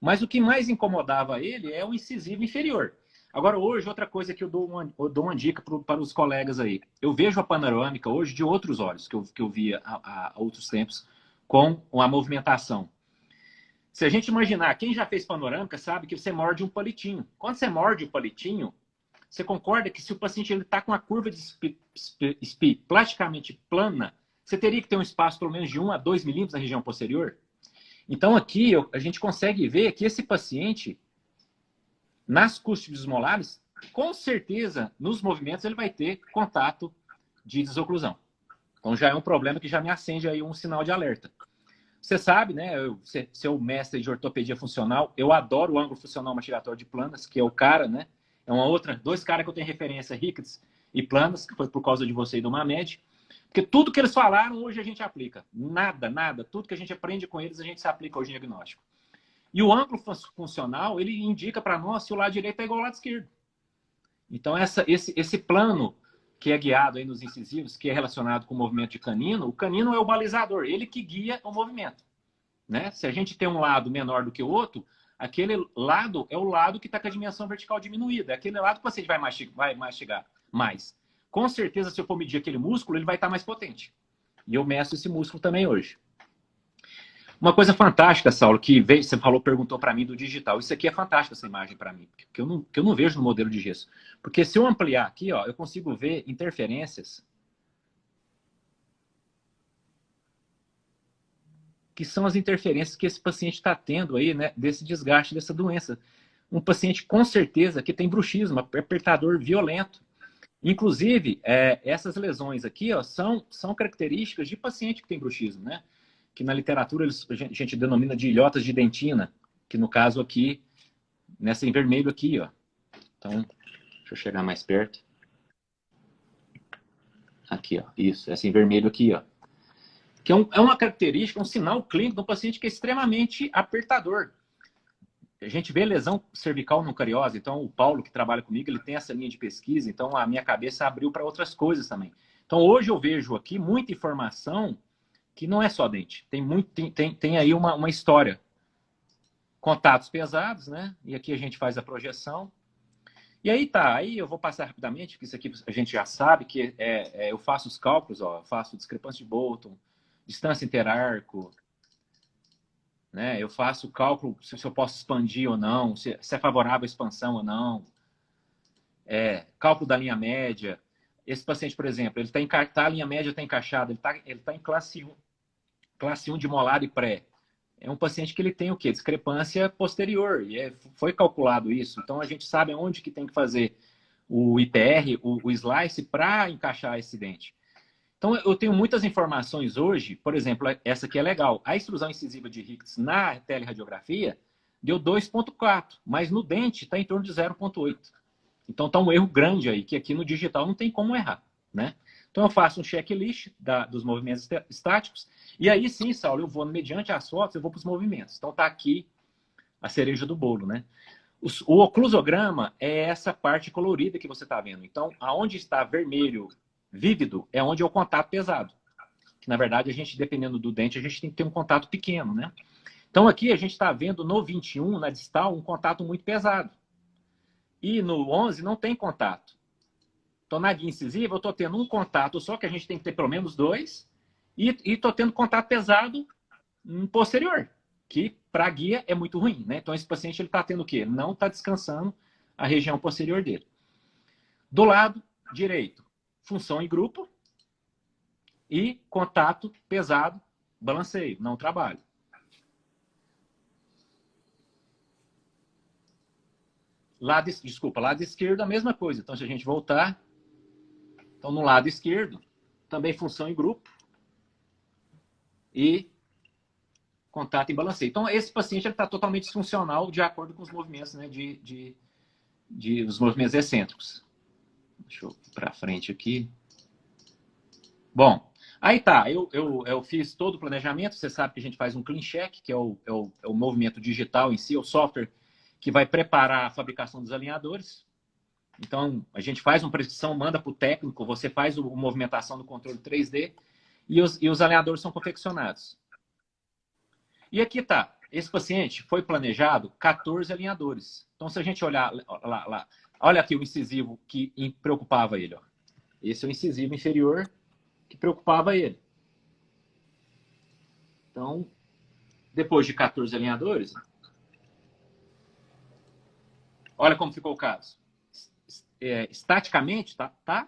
mas o que mais incomodava ele é o incisivo inferior. Agora, hoje, outra coisa que eu dou uma dica para os colegas aí. Eu vejo a panorâmica hoje de outros olhos, que eu via há outros tempos, com a movimentação. Se a gente imaginar, quem já fez panorâmica sabe que você morde um palitinho. Quando você morde o palitinho, você concorda que se o paciente está com a curva de SPI plasticamente plana, você teria que ter um espaço pelo menos de 1 a 2 milímetros na região posterior? Então aqui a gente consegue ver que esse paciente, nas cúspides molares, com certeza, nos movimentos, ele vai ter contato de desoclusão. Então já é um problema que já me acende aí um sinal de alerta. Você sabe, né? Seu mestre de ortopedia funcional, eu adoro o ângulo funcional mastigatório de Planas, que é o cara, né? É dois caras que eu tenho referência, Ricketts e Planas, que foi por causa de você e do Mamed. Porque tudo que eles falaram, hoje a gente aplica. Nada. Tudo que a gente aprende com eles, a gente se aplica hoje em diagnóstico. E o ângulo funcional, ele indica para nós se o lado direito é igual ao lado esquerdo. Então, esse plano que é guiado aí nos incisivos, que é relacionado com o movimento de canino, o canino é o balizador, ele que guia o movimento. Né? Se a gente tem um lado menor do que o outro, aquele lado é o lado que está com a dimensão vertical diminuída. É aquele lado que o paciente vai mastigar mais. Com certeza, se eu for medir aquele músculo, ele vai estar mais potente. E eu meço esse músculo também hoje. Uma coisa fantástica, Saulo, que veio, você perguntou para mim do digital. Isso aqui é fantástico, essa imagem para mim, que eu não vejo no modelo de gesso. Porque se eu ampliar aqui, ó, eu consigo ver interferências que são as interferências que esse paciente está tendo aí, né, desse desgaste, dessa doença. Um paciente, com certeza, que tem bruxismo, apertador violento. Inclusive, essas lesões aqui, ó, são características de paciente que tem bruxismo, né? Que na literatura a gente denomina de ilhotas de dentina, que no caso aqui, nessa em vermelho aqui, ó. Então, deixa eu chegar mais perto. Aqui, ó, isso, essa em vermelho aqui, ó. Que é uma característica, um sinal clínico de um paciente que é extremamente apertador. A gente vê lesão cervical não cariose, então o Paulo, que trabalha comigo, ele tem essa linha de pesquisa, então a minha cabeça abriu para outras coisas também. Então hoje eu vejo aqui muita informação que não é só dente, tem aí uma história. Contatos pesados, né? E aqui a gente faz a projeção. E aí tá, aí eu vou passar rapidamente, porque isso aqui a gente já sabe, que eu faço os cálculos, ó, eu faço discrepância de Bolton, distância interarco, né? Eu faço o cálculo se eu posso expandir ou não, se é favorável a expansão ou não. Cálculo da linha média. Esse paciente, por exemplo, ele a linha média está encaixada, ele tá em classe 1 de molar e pré. É um paciente que ele tem o quê? Discrepância posterior. E foi calculado isso. Então, a gente sabe onde que tem que fazer o IPR, o slice, para encaixar esse dente. Então, eu tenho muitas informações hoje. Por exemplo, essa aqui é legal. A extrusão incisiva de Ricketts na teleradiografia deu 2,4, mas no dente está em torno de 0,8. Então, está um erro grande aí, que aqui no digital não tem como errar, né? Então, eu faço um checklist dos movimentos estáticos. E aí sim, Saulo, eu vou, mediante as fotos, eu vou para os movimentos. Então, está aqui a cereja do bolo, né? O oclusograma é essa parte colorida que você está vendo. Então, aonde está vermelho vívido é onde é o contato pesado. Que, na verdade, a gente, dependendo do dente, a gente tem que ter um contato pequeno, né? Então, aqui a gente está vendo no 21, na distal, um contato muito pesado. E no 11 não tem contato. Então, na guia incisiva, eu estou tendo um contato só, que a gente tem que ter pelo menos 2, e estou tendo contato pesado posterior, que para a guia é muito ruim, né? Então, esse paciente está tendo o quê? Não está descansando a região posterior dele. Do lado direito, função em grupo e contato pesado, balanceio, não trabalho. Lado esquerdo, a mesma coisa. Então, se a gente voltar... Então, no lado esquerdo, também função em grupo e contato em balanceio. Então, esse paciente está totalmente disfuncional de acordo com os movimentos, né, os movimentos excêntricos. Deixa eu ir para frente aqui. Bom, aí tá. Eu fiz todo o planejamento. Você sabe que a gente faz um clean check, que é o movimento digital em si, o software que vai preparar a fabricação dos alinhadores. Então, a gente faz uma prescrição, manda para o técnico, você faz a movimentação do controle 3D e os alinhadores são confeccionados. E aqui tá, esse paciente foi planejado 14 alinhadores. Então, se a gente olhar lá, olha aqui o incisivo que preocupava ele. Ó. Esse é o incisivo inferior que preocupava ele. Então, depois de 14 alinhadores, olha como ficou o caso. Estaticamente, tá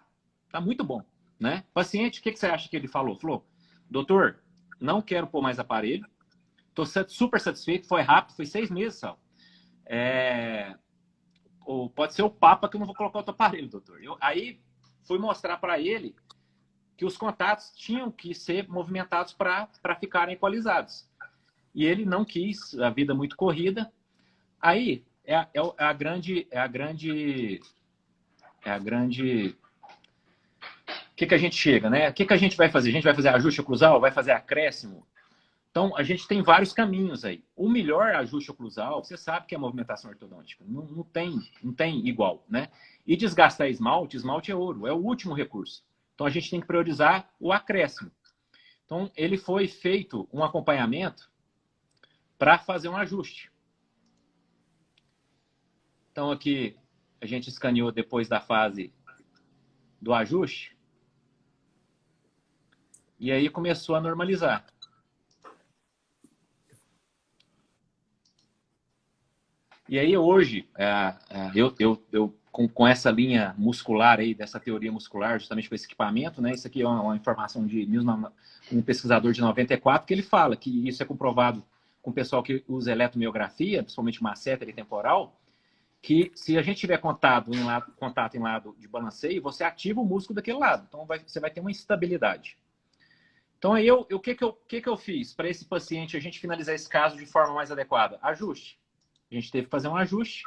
muito bom, né? Paciente, o que você acha que ele falou? Falou, doutor, não quero pôr mais aparelho, estou super satisfeito, foi rápido, foi 6 meses só. Ou pode ser o Papa que eu não vou colocar outro aparelho, doutor. Aí fui mostrar para ele que os contatos tinham que ser movimentados para ficarem equalizados. E ele não quis, a vida muito corrida. Aí a grande... O que a gente chega, né? O que a gente vai fazer? A gente vai fazer ajuste oclusal? Vai fazer acréscimo? Então, a gente tem vários caminhos aí. O melhor ajuste oclusal, você sabe que é a movimentação ortodôntica. Não tem igual, né? E desgastar esmalte é ouro, é o último recurso. Então, a gente tem que priorizar o acréscimo. Então, ele foi feito um acompanhamento para fazer um ajuste. Então, aqui, a gente escaneou depois da fase do ajuste. E aí começou a normalizar. E aí hoje, eu com essa linha muscular aí, dessa teoria muscular, justamente com esse equipamento, né? Isso aqui é uma informação de um pesquisador de 94, que ele fala que isso é comprovado com o pessoal que usa eletromiografia, principalmente masséter e temporal, que se a gente tiver contato em lado de balanceio, você ativa o músculo daquele lado. Então você vai ter uma instabilidade. Então aí o que eu fiz para esse paciente, a gente finalizar esse caso de forma mais adequada? Ajuste. A gente teve que fazer um ajuste.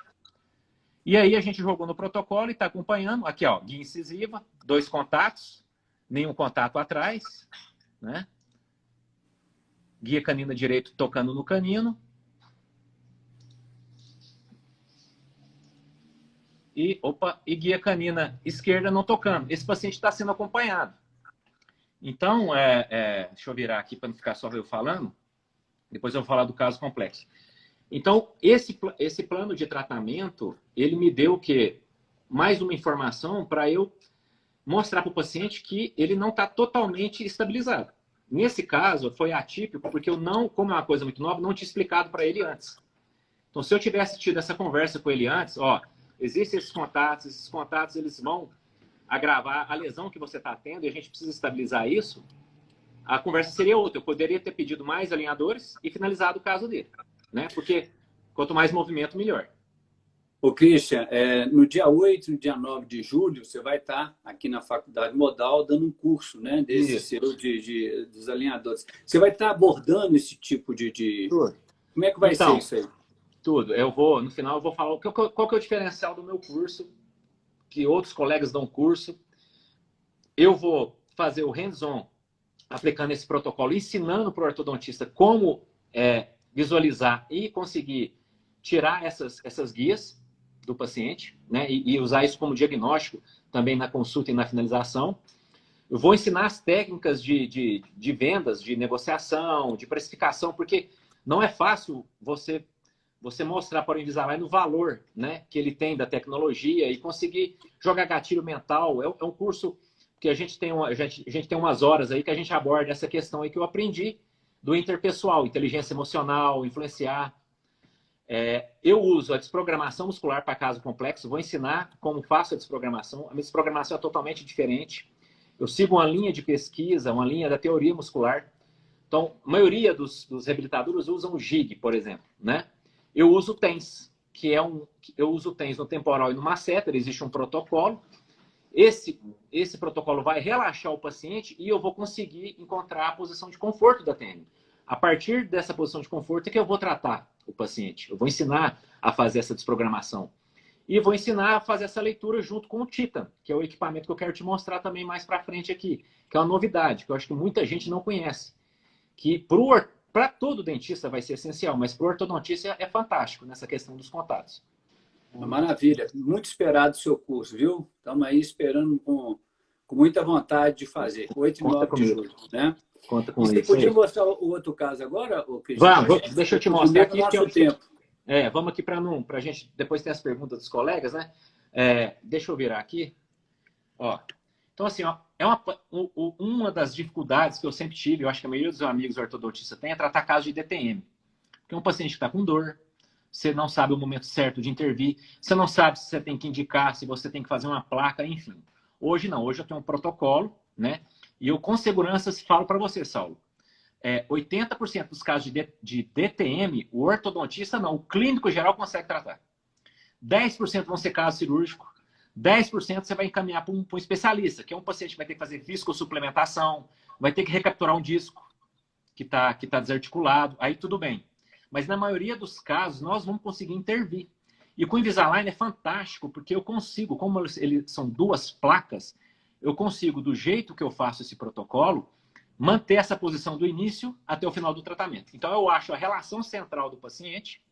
E aí a gente jogou no protocolo e está acompanhando. Aqui, ó, guia incisiva, 2 contatos, nenhum contato atrás, né? Guia canino direito tocando no canino. E guia canina esquerda não tocando. Esse paciente está sendo acompanhado. Então, deixa eu virar aqui para não ficar só eu falando. Depois eu vou falar do caso complexo. Então, esse plano de tratamento, ele me deu o quê? Mais uma informação para eu mostrar para o paciente que ele não está totalmente estabilizado. Nesse caso, foi atípico, porque eu não, como é uma coisa muito nova, não tinha explicado para ele antes. Então, se eu tivesse tido essa conversa com ele antes, existem esses contatos eles vão agravar a lesão que você está tendo e a gente precisa estabilizar isso, a conversa seria outra. Eu poderia ter pedido mais alinhadores e finalizado o caso dele, né? Porque quanto mais movimento, melhor. Ô, Christian, no dia 8 e no dia 9 de julho, você vai estar aqui na Faculdade Modal dando um curso, né, desse seu dos alinhadores. Você vai estar abordando esse tipo de... Tudo. Como é que vai ser isso aí? Tudo. No final, eu vou falar qual que é o diferencial do meu curso, que outros colegas dão curso. Eu vou fazer o hands-on, aplicando esse protocolo, ensinando para o ortodontista como visualizar e conseguir tirar essas guias do paciente, né? E usar isso como diagnóstico também na consulta e na finalização. Eu vou ensinar as técnicas de vendas, de negociação, de precificação, porque não é fácil você mostrar para o Invisalign no valor, né, que ele tem da tecnologia e conseguir jogar gatilho mental. É um curso que a gente tem umas horas aí que a gente aborda essa questão aí que eu aprendi do interpessoal, inteligência emocional, influenciar. Eu uso a desprogramação muscular para caso complexo, vou ensinar como faço a desprogramação. A minha desprogramação é totalmente diferente. Eu sigo uma linha de pesquisa, uma linha da teoria muscular. Então, a maioria dos reabilitadores usam o JIG, por exemplo, né? Eu uso o TENS, eu uso o TENS no temporal e no masseter, existe um protocolo. Esse protocolo vai relaxar o paciente e eu vou conseguir encontrar a posição de conforto da TENS. A partir dessa posição de conforto é que eu vou tratar o paciente. Eu vou ensinar a fazer essa desprogramação. E vou ensinar a fazer essa leitura junto com o Titan, que é o equipamento que eu quero te mostrar também mais para frente aqui, que é uma novidade, que eu acho que muita gente não conhece. Que para todo dentista vai ser essencial, mas para o ortodontista é fantástico nessa questão dos contatos. Maravilha. Muito esperado o seu curso, viu? Estamos aí esperando com muita vontade de fazer. 8 e 9 de julho, né? Conta com isso. Você podia mostrar o outro caso agora, Cristian? Deixa eu te mostrar aqui. Nosso tempo. Vamos aqui para a gente depois ter as perguntas dos colegas, né? Deixa eu virar aqui. Então, assim, uma das dificuldades que eu sempre tive, eu acho que a maioria dos amigos ortodontistas tem, é tratar casos de DTM. Porque é um paciente que está com dor, você não sabe o momento certo de intervir, você não sabe se você tem que indicar, se você tem que fazer uma placa, enfim. Hoje não, hoje eu tenho um protocolo, né? E eu com segurança falo para você, Saulo, 80% dos casos de DTM, o ortodontista não, o clínico geral consegue tratar. 10% vão ser casos cirúrgicos, 10% você vai encaminhar para um especialista, que é um paciente que vai ter que fazer viscosuplementação, vai ter que recapturar um disco que tá desarticulado, aí tudo bem. Mas na maioria dos casos, nós vamos conseguir intervir. E com o Invisalign é fantástico, porque eu consigo, como eles são duas placas, eu consigo, do jeito que eu faço esse protocolo, manter essa posição do início até o final do tratamento. Então, eu acho a relação central do paciente,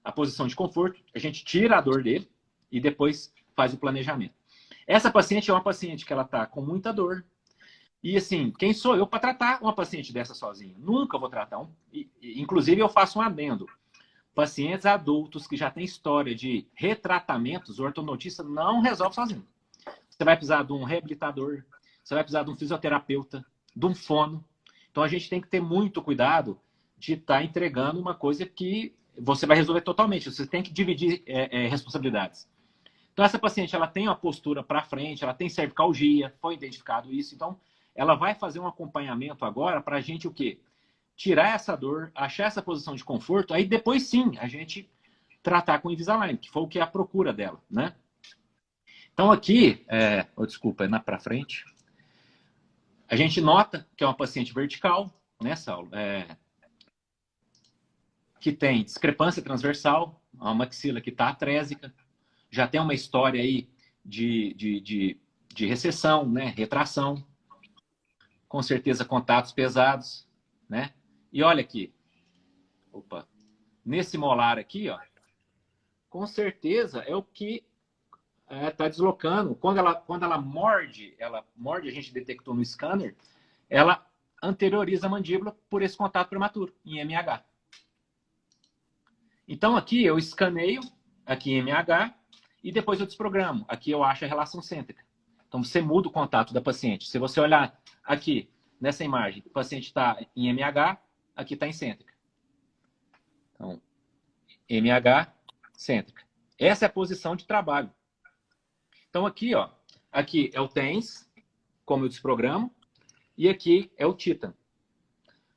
a posição de conforto, a gente tira a dor dele e depois faz o planejamento. Essa paciente é uma paciente que ela está com muita dor. E assim, quem sou eu para tratar uma paciente dessa sozinho? Nunca vou tratar inclusive, eu faço um adendo. Pacientes adultos que já têm história de retratamentos, o ortodontista não resolve sozinho. Você vai precisar de um reabilitador, você vai precisar de um fisioterapeuta, de um fono. Então, a gente tem que ter muito cuidado de estar entregando uma coisa que você vai resolver totalmente. Você tem que dividir responsabilidades. Então, essa paciente ela tem uma postura para frente, ela tem cervicalgia, foi identificado isso. Então, ela vai fazer um acompanhamento agora para a gente o quê? Tirar essa dor, achar essa posição de conforto, aí depois sim a gente tratar com o Invisalign, que foi o que é a procura dela, né? Então aqui, desculpa, é para frente, a gente nota que é uma paciente vertical, né, Saulo? Que tem discrepância transversal, uma maxila que está atrésica, já tem uma história aí de recessão, né, retração, com certeza contatos pesados, né? E olha aqui, nesse molar aqui, ó, com certeza é o que está deslocando. Quando ela morde, a gente detectou no scanner, ela anterioriza a mandíbula por esse contato prematuro, em MH. Então aqui eu escaneio, aqui em MH, e depois eu desprogramo. Aqui eu acho a relação cêntrica. Então você muda o contato da paciente. Se você olhar aqui, nessa imagem, o paciente está em MH, aqui está em cêntrica. Então, MH, cêntrica. Essa é a posição de trabalho. Então aqui, ó, aqui é o TENS, como eu desprogramo, e aqui é o Titan.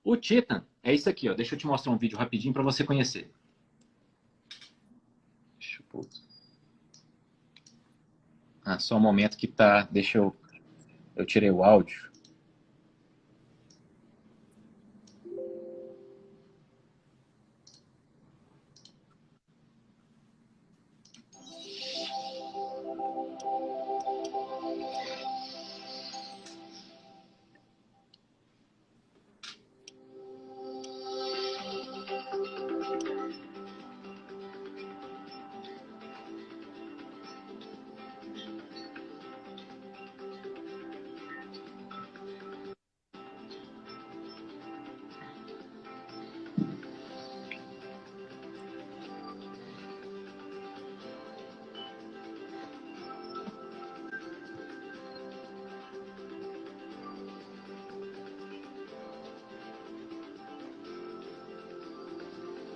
O Titan é isso aqui, ó. Deixa eu te mostrar um vídeo rapidinho para você conhecer. Deixa eu pôr. Só um momento que tá. Deixa eu tirei o áudio.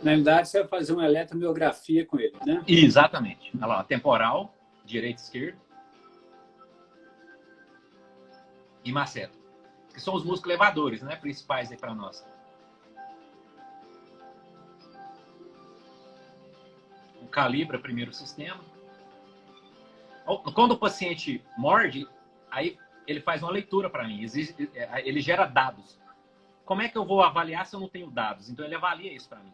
Na realidade, você vai fazer uma eletromiografia com ele, né? Exatamente. Olha lá, temporal, direito e esquerdo. E masseter. Que são os músculos elevadores, né? Principais aí para nós. Calibra primeiro o sistema. Quando o paciente morde, aí ele faz uma leitura para mim. Ele gera dados. Como é que eu vou avaliar se eu não tenho dados? Então ele avalia isso para mim.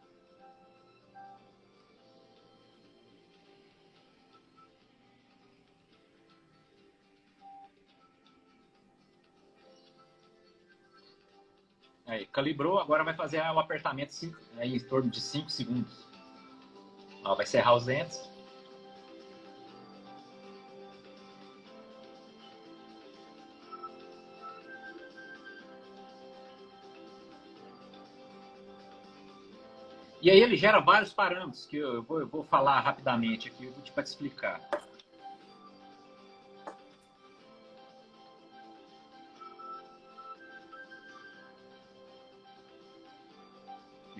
Aí, calibrou, agora vai fazer o apertamento aí, em torno de 5 segundos. Ó, vai cerrar os dentes. E aí ele gera vários parâmetros que eu vou falar rapidamente aqui para te explicar.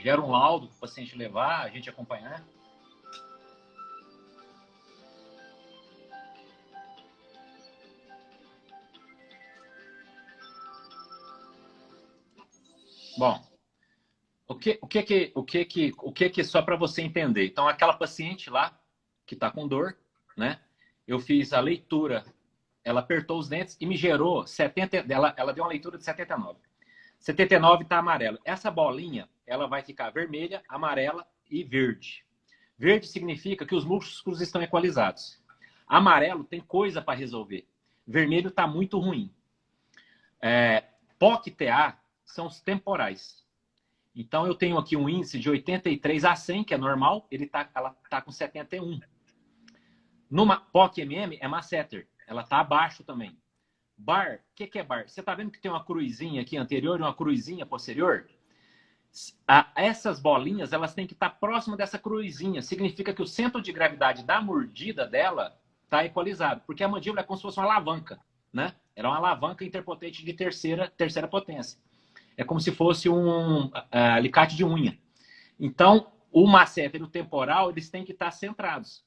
gera um laudo para o paciente levar, a gente acompanhar. Bom, o que só para você entender? Então, aquela paciente lá que está com dor, né? Eu fiz a leitura, ela apertou os dentes e me gerou 70, ela deu uma leitura de 79. 79 está amarelo. Essa bolinha, ela vai ficar vermelha, amarela e verde. Verde significa que os músculos estão equalizados. Amarelo tem coisa para resolver. Vermelho está muito ruim. POC e TA são os temporais. Então, eu tenho aqui um índice de 83 a 100, que é normal, ela está com 71. Numa POC-MM é masseter, ela está abaixo também. Bar, o que é bar? Você está vendo que tem uma cruzinha aqui anterior e uma cruzinha posterior? Essas bolinhas, elas têm que estar próximas dessa cruzinha. Significa que o centro de gravidade da mordida dela está equalizado, porque a mandíbula é como se fosse uma alavanca, né? Era uma alavanca interpotente de terceira potência. É como se fosse um alicate de unha. Então, o masseter e o temporal, eles têm que estar centrados.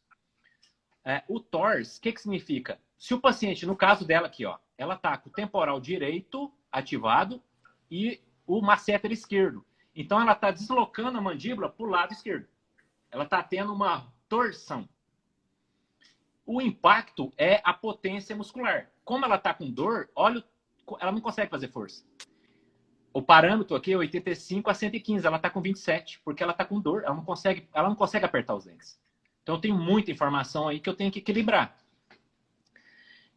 O TORS, o que significa? Se o paciente, no caso dela aqui, ó, ela está com o temporal direito ativado e o masseter esquerdo. Então, ela está deslocando a mandíbula para o lado esquerdo. Ela está tendo uma torção. O impacto é a potência muscular. Como ela está com dor, olha, ela não consegue fazer força. O parâmetro aqui é 85 a 115, ela está com 27, porque ela está com dor, ela não consegue apertar os dentes. Então, eu tenho muita informação aí que eu tenho que equilibrar.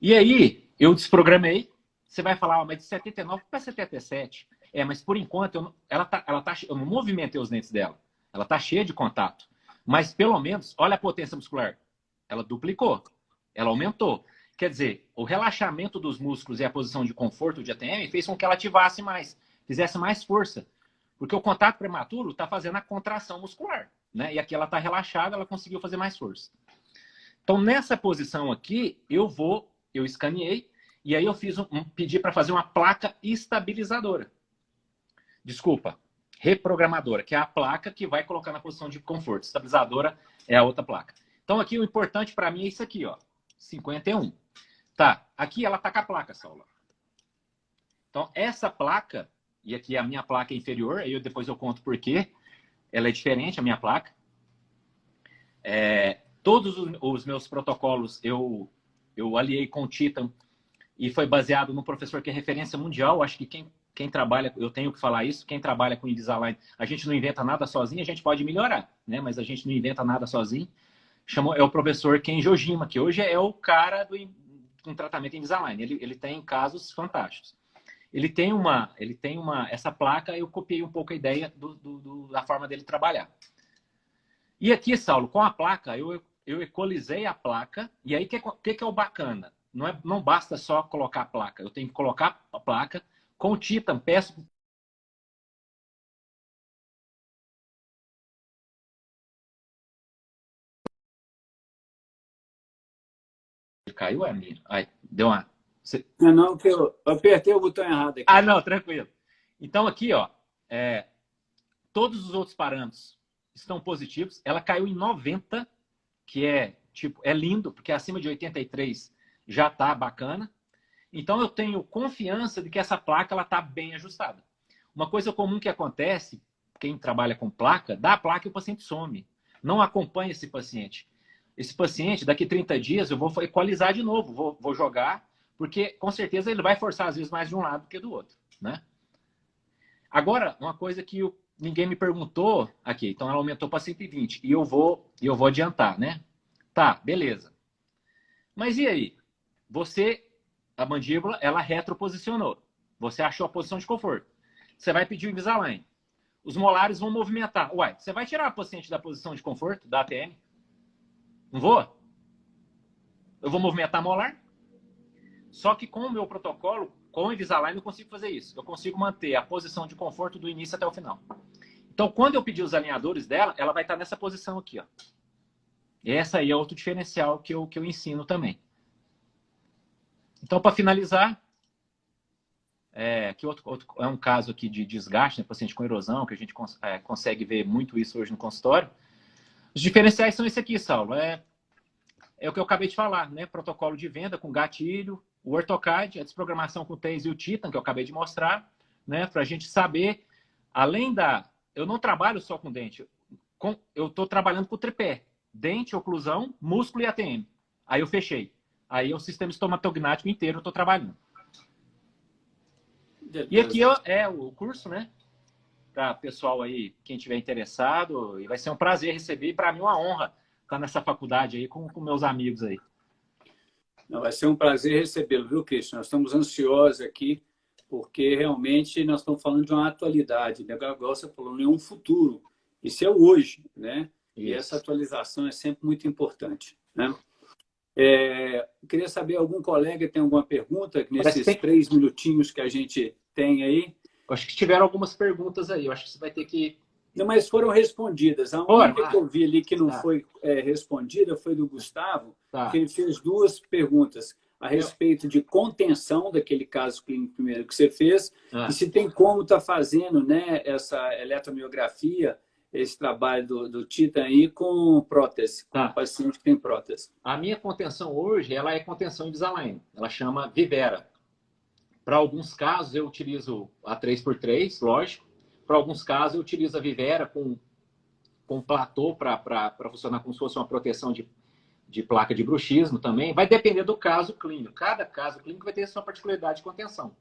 E aí, eu desprogramei. Você vai falar, mas de 79 para 77. Mas por enquanto, eu não movimentei os dentes dela. Ela está cheia de contato. Mas, pelo menos, olha a potência muscular. Ela duplicou. Ela aumentou. Quer dizer, o relaxamento dos músculos e a posição de conforto de ATM fez com que ela ativasse mais, fizesse mais força. Porque o contato prematuro está fazendo a contração muscular, né? E aqui ela está relaxada, ela conseguiu fazer mais força. Então, nessa posição aqui, eu escaneei e aí eu pedi para fazer uma placa estabilizadora. Desculpa, reprogramadora, que é a placa que vai colocar na posição de conforto. Estabilizadora é a outra placa. Então, aqui o importante para mim é isso aqui, ó, 51. Tá, aqui ela tá com a placa, Saulo. Então, essa placa, e aqui é a minha placa inferior, aí depois eu conto por quê. Ela é diferente, a minha placa. Todos os meus protocolos eu aliei com o Titan e foi baseado no professor que é referência mundial. Acho que quem trabalha, eu tenho que falar isso, quem trabalha com Invisalign, a gente não inventa nada sozinho, a gente pode melhorar, né? Mas a gente não inventa nada sozinho. É o professor Ken Jojima, que hoje é o cara com tratamento Invisalign. Ele tem casos fantásticos. Ele tem essa placa, eu copiei um pouco a ideia da forma dele trabalhar. E aqui, Saulo, com a placa, eu equalizei a placa, e aí o que é o bacana? Não basta só colocar a placa, eu tenho que colocar a placa com o Titan, peço... Caiu, menino? Aí, deu uma... Não, que eu apertei o botão errado aqui. Não, tranquilo. Então aqui, ó, todos os outros parâmetros estão positivos. Ela caiu em 90, que é lindo, porque acima de 83 já tá bacana. Então eu tenho confiança de que essa placa ela tá bem ajustada. Uma coisa comum que acontece, quem trabalha com placa, dá a placa e o paciente some. Não acompanha esse paciente. Esse paciente, daqui 30 dias, eu vou equalizar de novo, vou jogar, porque com certeza ele vai forçar às vezes mais de um lado do que do outro, né? Agora, uma coisa que ninguém me perguntou aqui, então ela aumentou para 120 e eu vou adiantar, né? Tá, beleza. Mas e aí? A mandíbula, ela retroposicionou. Você achou a posição de conforto. Você vai pedir o Invisalign. Os molares vão movimentar. Uai, você vai tirar a paciente da posição de conforto, da ATM? Não vou? Eu vou movimentar a molar? Só que com o meu protocolo, com o Invisalign, eu consigo fazer isso. Eu consigo manter a posição de conforto do início até o final. Então, quando eu pedir os alinhadores dela, ela vai estar nessa posição aqui, ó. Essa aí é outro diferencial que eu ensino também. Então, para finalizar, É um caso aqui de desgaste, né, paciente com erosão, que a gente consegue ver muito isso hoje no consultório. Os diferenciais são esse aqui, Saulo. É o que eu acabei de falar, né? Protocolo de venda com gatilho, o OrthoCAD, a desprogramação com o TASE e o Titan, que eu acabei de mostrar, né? Para a gente saber, além da... Eu não trabalho só com dente, eu estou trabalhando com o tripé. Dente, oclusão, músculo e ATM. Aí eu fechei. Aí é o sistema estomatognático inteiro eu estou trabalhando. E aqui é o curso, né? Para pessoal aí, quem tiver interessado, e vai ser um prazer receber, e para mim uma honra estar nessa faculdade aí com meus amigos aí. Não, vai ser um prazer recebê-lo, viu, Christian? Nós estamos ansiosos aqui, porque realmente nós estamos falando de uma atualidade, né? Igual você falou, não é um futuro, isso é o hoje, né? Isso. E essa atualização é sempre muito importante, né? Eu queria saber, algum colega tem alguma pergunta nesses 3 minutinhos que a gente tem aí? Eu acho que tiveram algumas perguntas aí, eu acho que você vai ter que... Não, mas foram respondidas. A única que eu vi ali que não foi respondida foi do Gustavo, que ele fez 2 perguntas a respeito de contenção daquele caso clínico primeiro que você fez, e se tem como estar fazendo, né, essa eletromiografia, esse trabalho do Titan aí com prótese, com o paciente que tem prótese. A minha contenção hoje, ela é contenção Invisalign, ela chama Vivera. Para alguns casos eu utilizo a 3x3, lógico. Para alguns casos eu utilizo a Vivera com platô para funcionar como se fosse uma proteção de placa de bruxismo também. Vai depender do caso clínico. Cada caso clínico vai ter sua particularidade de contenção.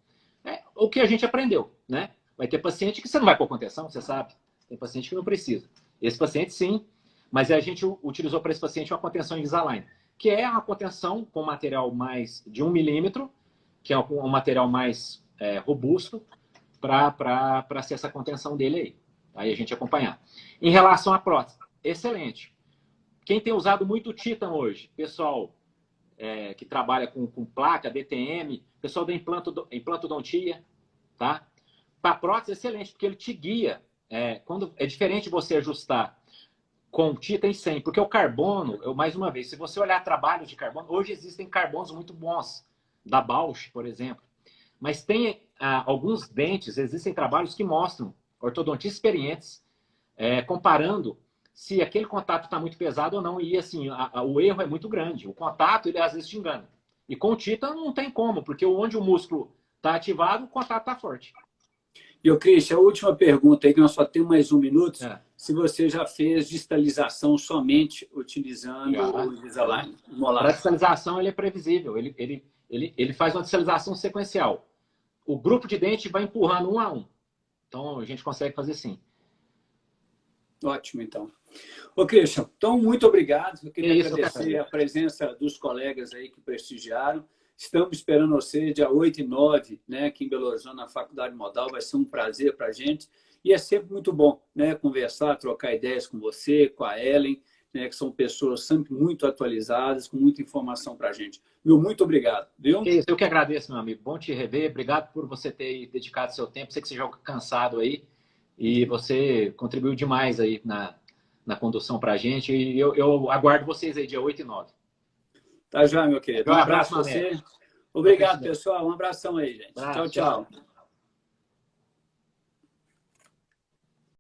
É o que a gente aprendeu, né? Vai ter paciente que você não vai pôr contenção, você sabe. Tem paciente que não precisa. Esse paciente, sim. Mas a gente utilizou para esse paciente uma contenção Invisalign, que é uma contenção com material mais de 1 milímetro, que é um material mais robusto, para ser essa contenção dele aí. Aí a gente acompanhar. Em relação à prótese, excelente. Quem tem usado muito o Titan hoje, pessoal que trabalha com placa, DTM, pessoal da implantodontia, tá? Para prótese, excelente, porque ele te guia. Quando é diferente você ajustar com o Titan sem, porque o carbono, mais uma vez, se você olhar trabalhos de carbono, hoje existem carbonos muito bons, da Bausch, por exemplo. Mas tem alguns dentes, existem trabalhos que mostram ortodontistas experientes comparando se aquele contato está muito pesado ou não. E assim, o erro é muito grande. O contato, ele às vezes te engana. E com o Titan não tem como, porque onde o músculo está ativado, o contato está forte. E o Christian, a última pergunta aí, que nós só temos mais 1 minuto. Se você já fez distalização somente utilizando o Invisalign molar. A distalização ele é previsível. Ele faz uma distalização sequencial. O grupo de dente vai empurrando um a um. Então, a gente consegue fazer sim. Ótimo, então. Ô, Christian, então, muito obrigado. Eu queria agradecer a presença dos colegas aí que prestigiaram. Estamos esperando você dia 8 e 9, né, aqui em Belo Horizonte, na Faculdade Modal. Vai ser um prazer para a gente. E é sempre muito bom, né, conversar, trocar ideias com você, com a Ellen, né, que são pessoas sempre muito atualizadas, com muita informação para a gente. Muito obrigado, viu? Eu que agradeço, meu amigo. Bom te rever. Obrigado por você ter dedicado seu tempo. Sei que você joga cansado aí e você contribuiu demais aí na condução para a gente. E eu aguardo vocês aí dia 8 e 9. Tá já, meu querido. Um abraço para você. Obrigado, pessoal. Um abração aí, gente. Tchau, tchau.